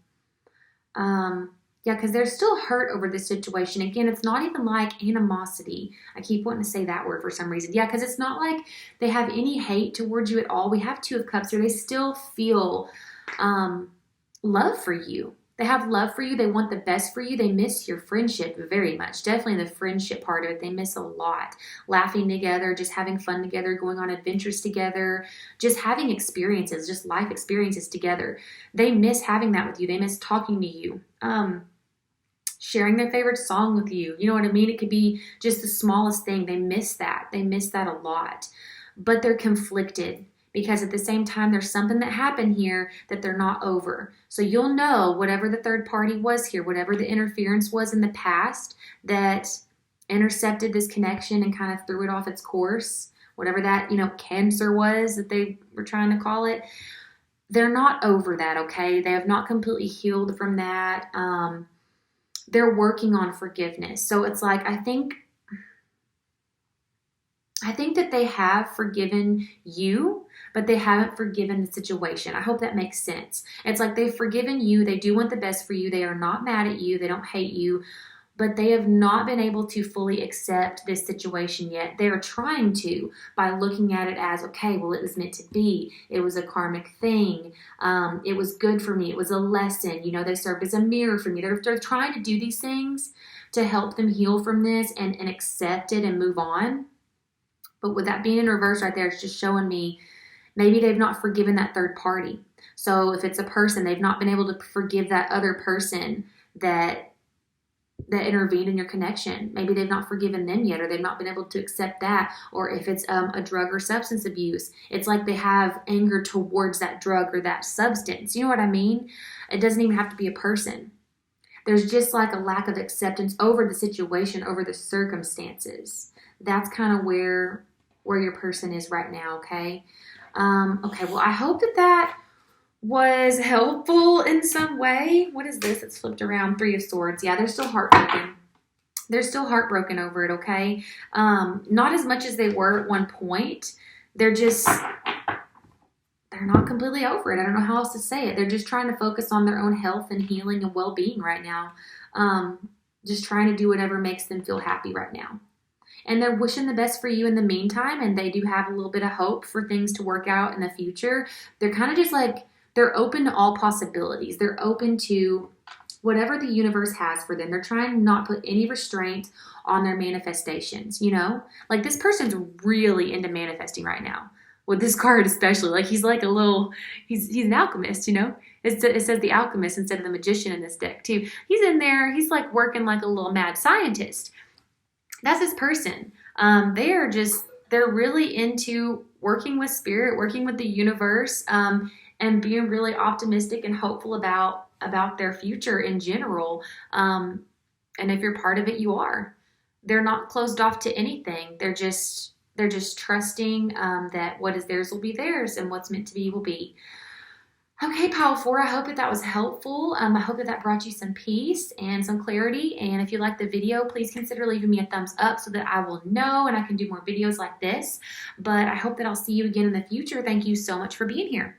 Yeah, because they're still hurt over this situation. Again, it's not even like animosity. I keep wanting to say that word for some reason. Yeah, because it's not like they have any hate towards you at all. We have Two of Cups here. They still feel love for you. They have love for you. They want the best for you. They miss your friendship very much. Definitely the friendship part of it. They miss a lot. Laughing together, just having fun together, going on adventures together, just having experiences, just life experiences together. They miss having that with you. They miss talking to you. Sharing their favorite song with you. You know what I mean? It could be just the smallest thing. They miss that. They miss that a lot. But they're conflicted because at the same time, there's something that happened here that they're not over. So you'll know whatever the third party was here, whatever the interference was in the past that intercepted this connection and kind of threw it off its course, whatever that, cancer was that they were trying to call it, they're not over that, okay? They have not completely healed from that. They're working on forgiveness. So it's like, I think that they have forgiven you, but they haven't forgiven the situation. I hope that makes sense. It's like they've forgiven you. They do want the best for you. They are not mad at you. They don't hate you, but they have not been able to fully accept this situation yet. They are trying to by looking at it as, okay, well, it was meant to be. It was a karmic thing. It was good for me. It was a lesson. They served as a mirror for me. They're trying to do these things to help them heal from this and accept it and move on. But with that being in reverse right there, it's just showing me maybe they've not forgiven that third party. So if it's a person, they've not been able to forgive that other person that intervened in your connection. Maybe they've not forgiven them yet, or they've not been able to accept that. Or if it's a drug or substance abuse, it's like they have anger towards that drug or that substance. You know what I mean? It doesn't even have to be a person. There's just like a lack of acceptance over the situation, over the circumstances. That's kind of where your person is right now, okay? Okay, well, I hope that was helpful in some way. What is this? It's flipped around. Three of Swords. Yeah, they're still heartbroken. They're still heartbroken over it, okay? Not as much as they were at one point. They're not completely over it. I don't know how else to say it. They're just trying to focus on their own health and healing and well-being right now. Just trying to do whatever makes them feel happy right now. And they're wishing the best for you in the meantime, and they do have a little bit of hope for things to work out in the future. They're kind of just like, they're open to all possibilities. They're open to whatever the universe has for them. They're trying to not put any restraint on their manifestations, Like this person's really into manifesting right now. With this card especially. Like he's like he's an alchemist, It says the alchemist instead of the magician in this deck too. He's in there. He's like working like a little mad scientist. That's this person. They're really into working with spirit, working with the universe, and being really optimistic and hopeful about their future in general. And if you're part of it, you are. They're not closed off to anything. They're just trusting that what is theirs will be theirs and what's meant to be will be. Okay, Pile 4, I hope that was helpful. I hope that brought you some peace and some clarity. And if you liked the video, please consider leaving me a thumbs up so that I will know and I can do more videos like this. But I hope that I'll see you again in the future. Thank you so much for being here.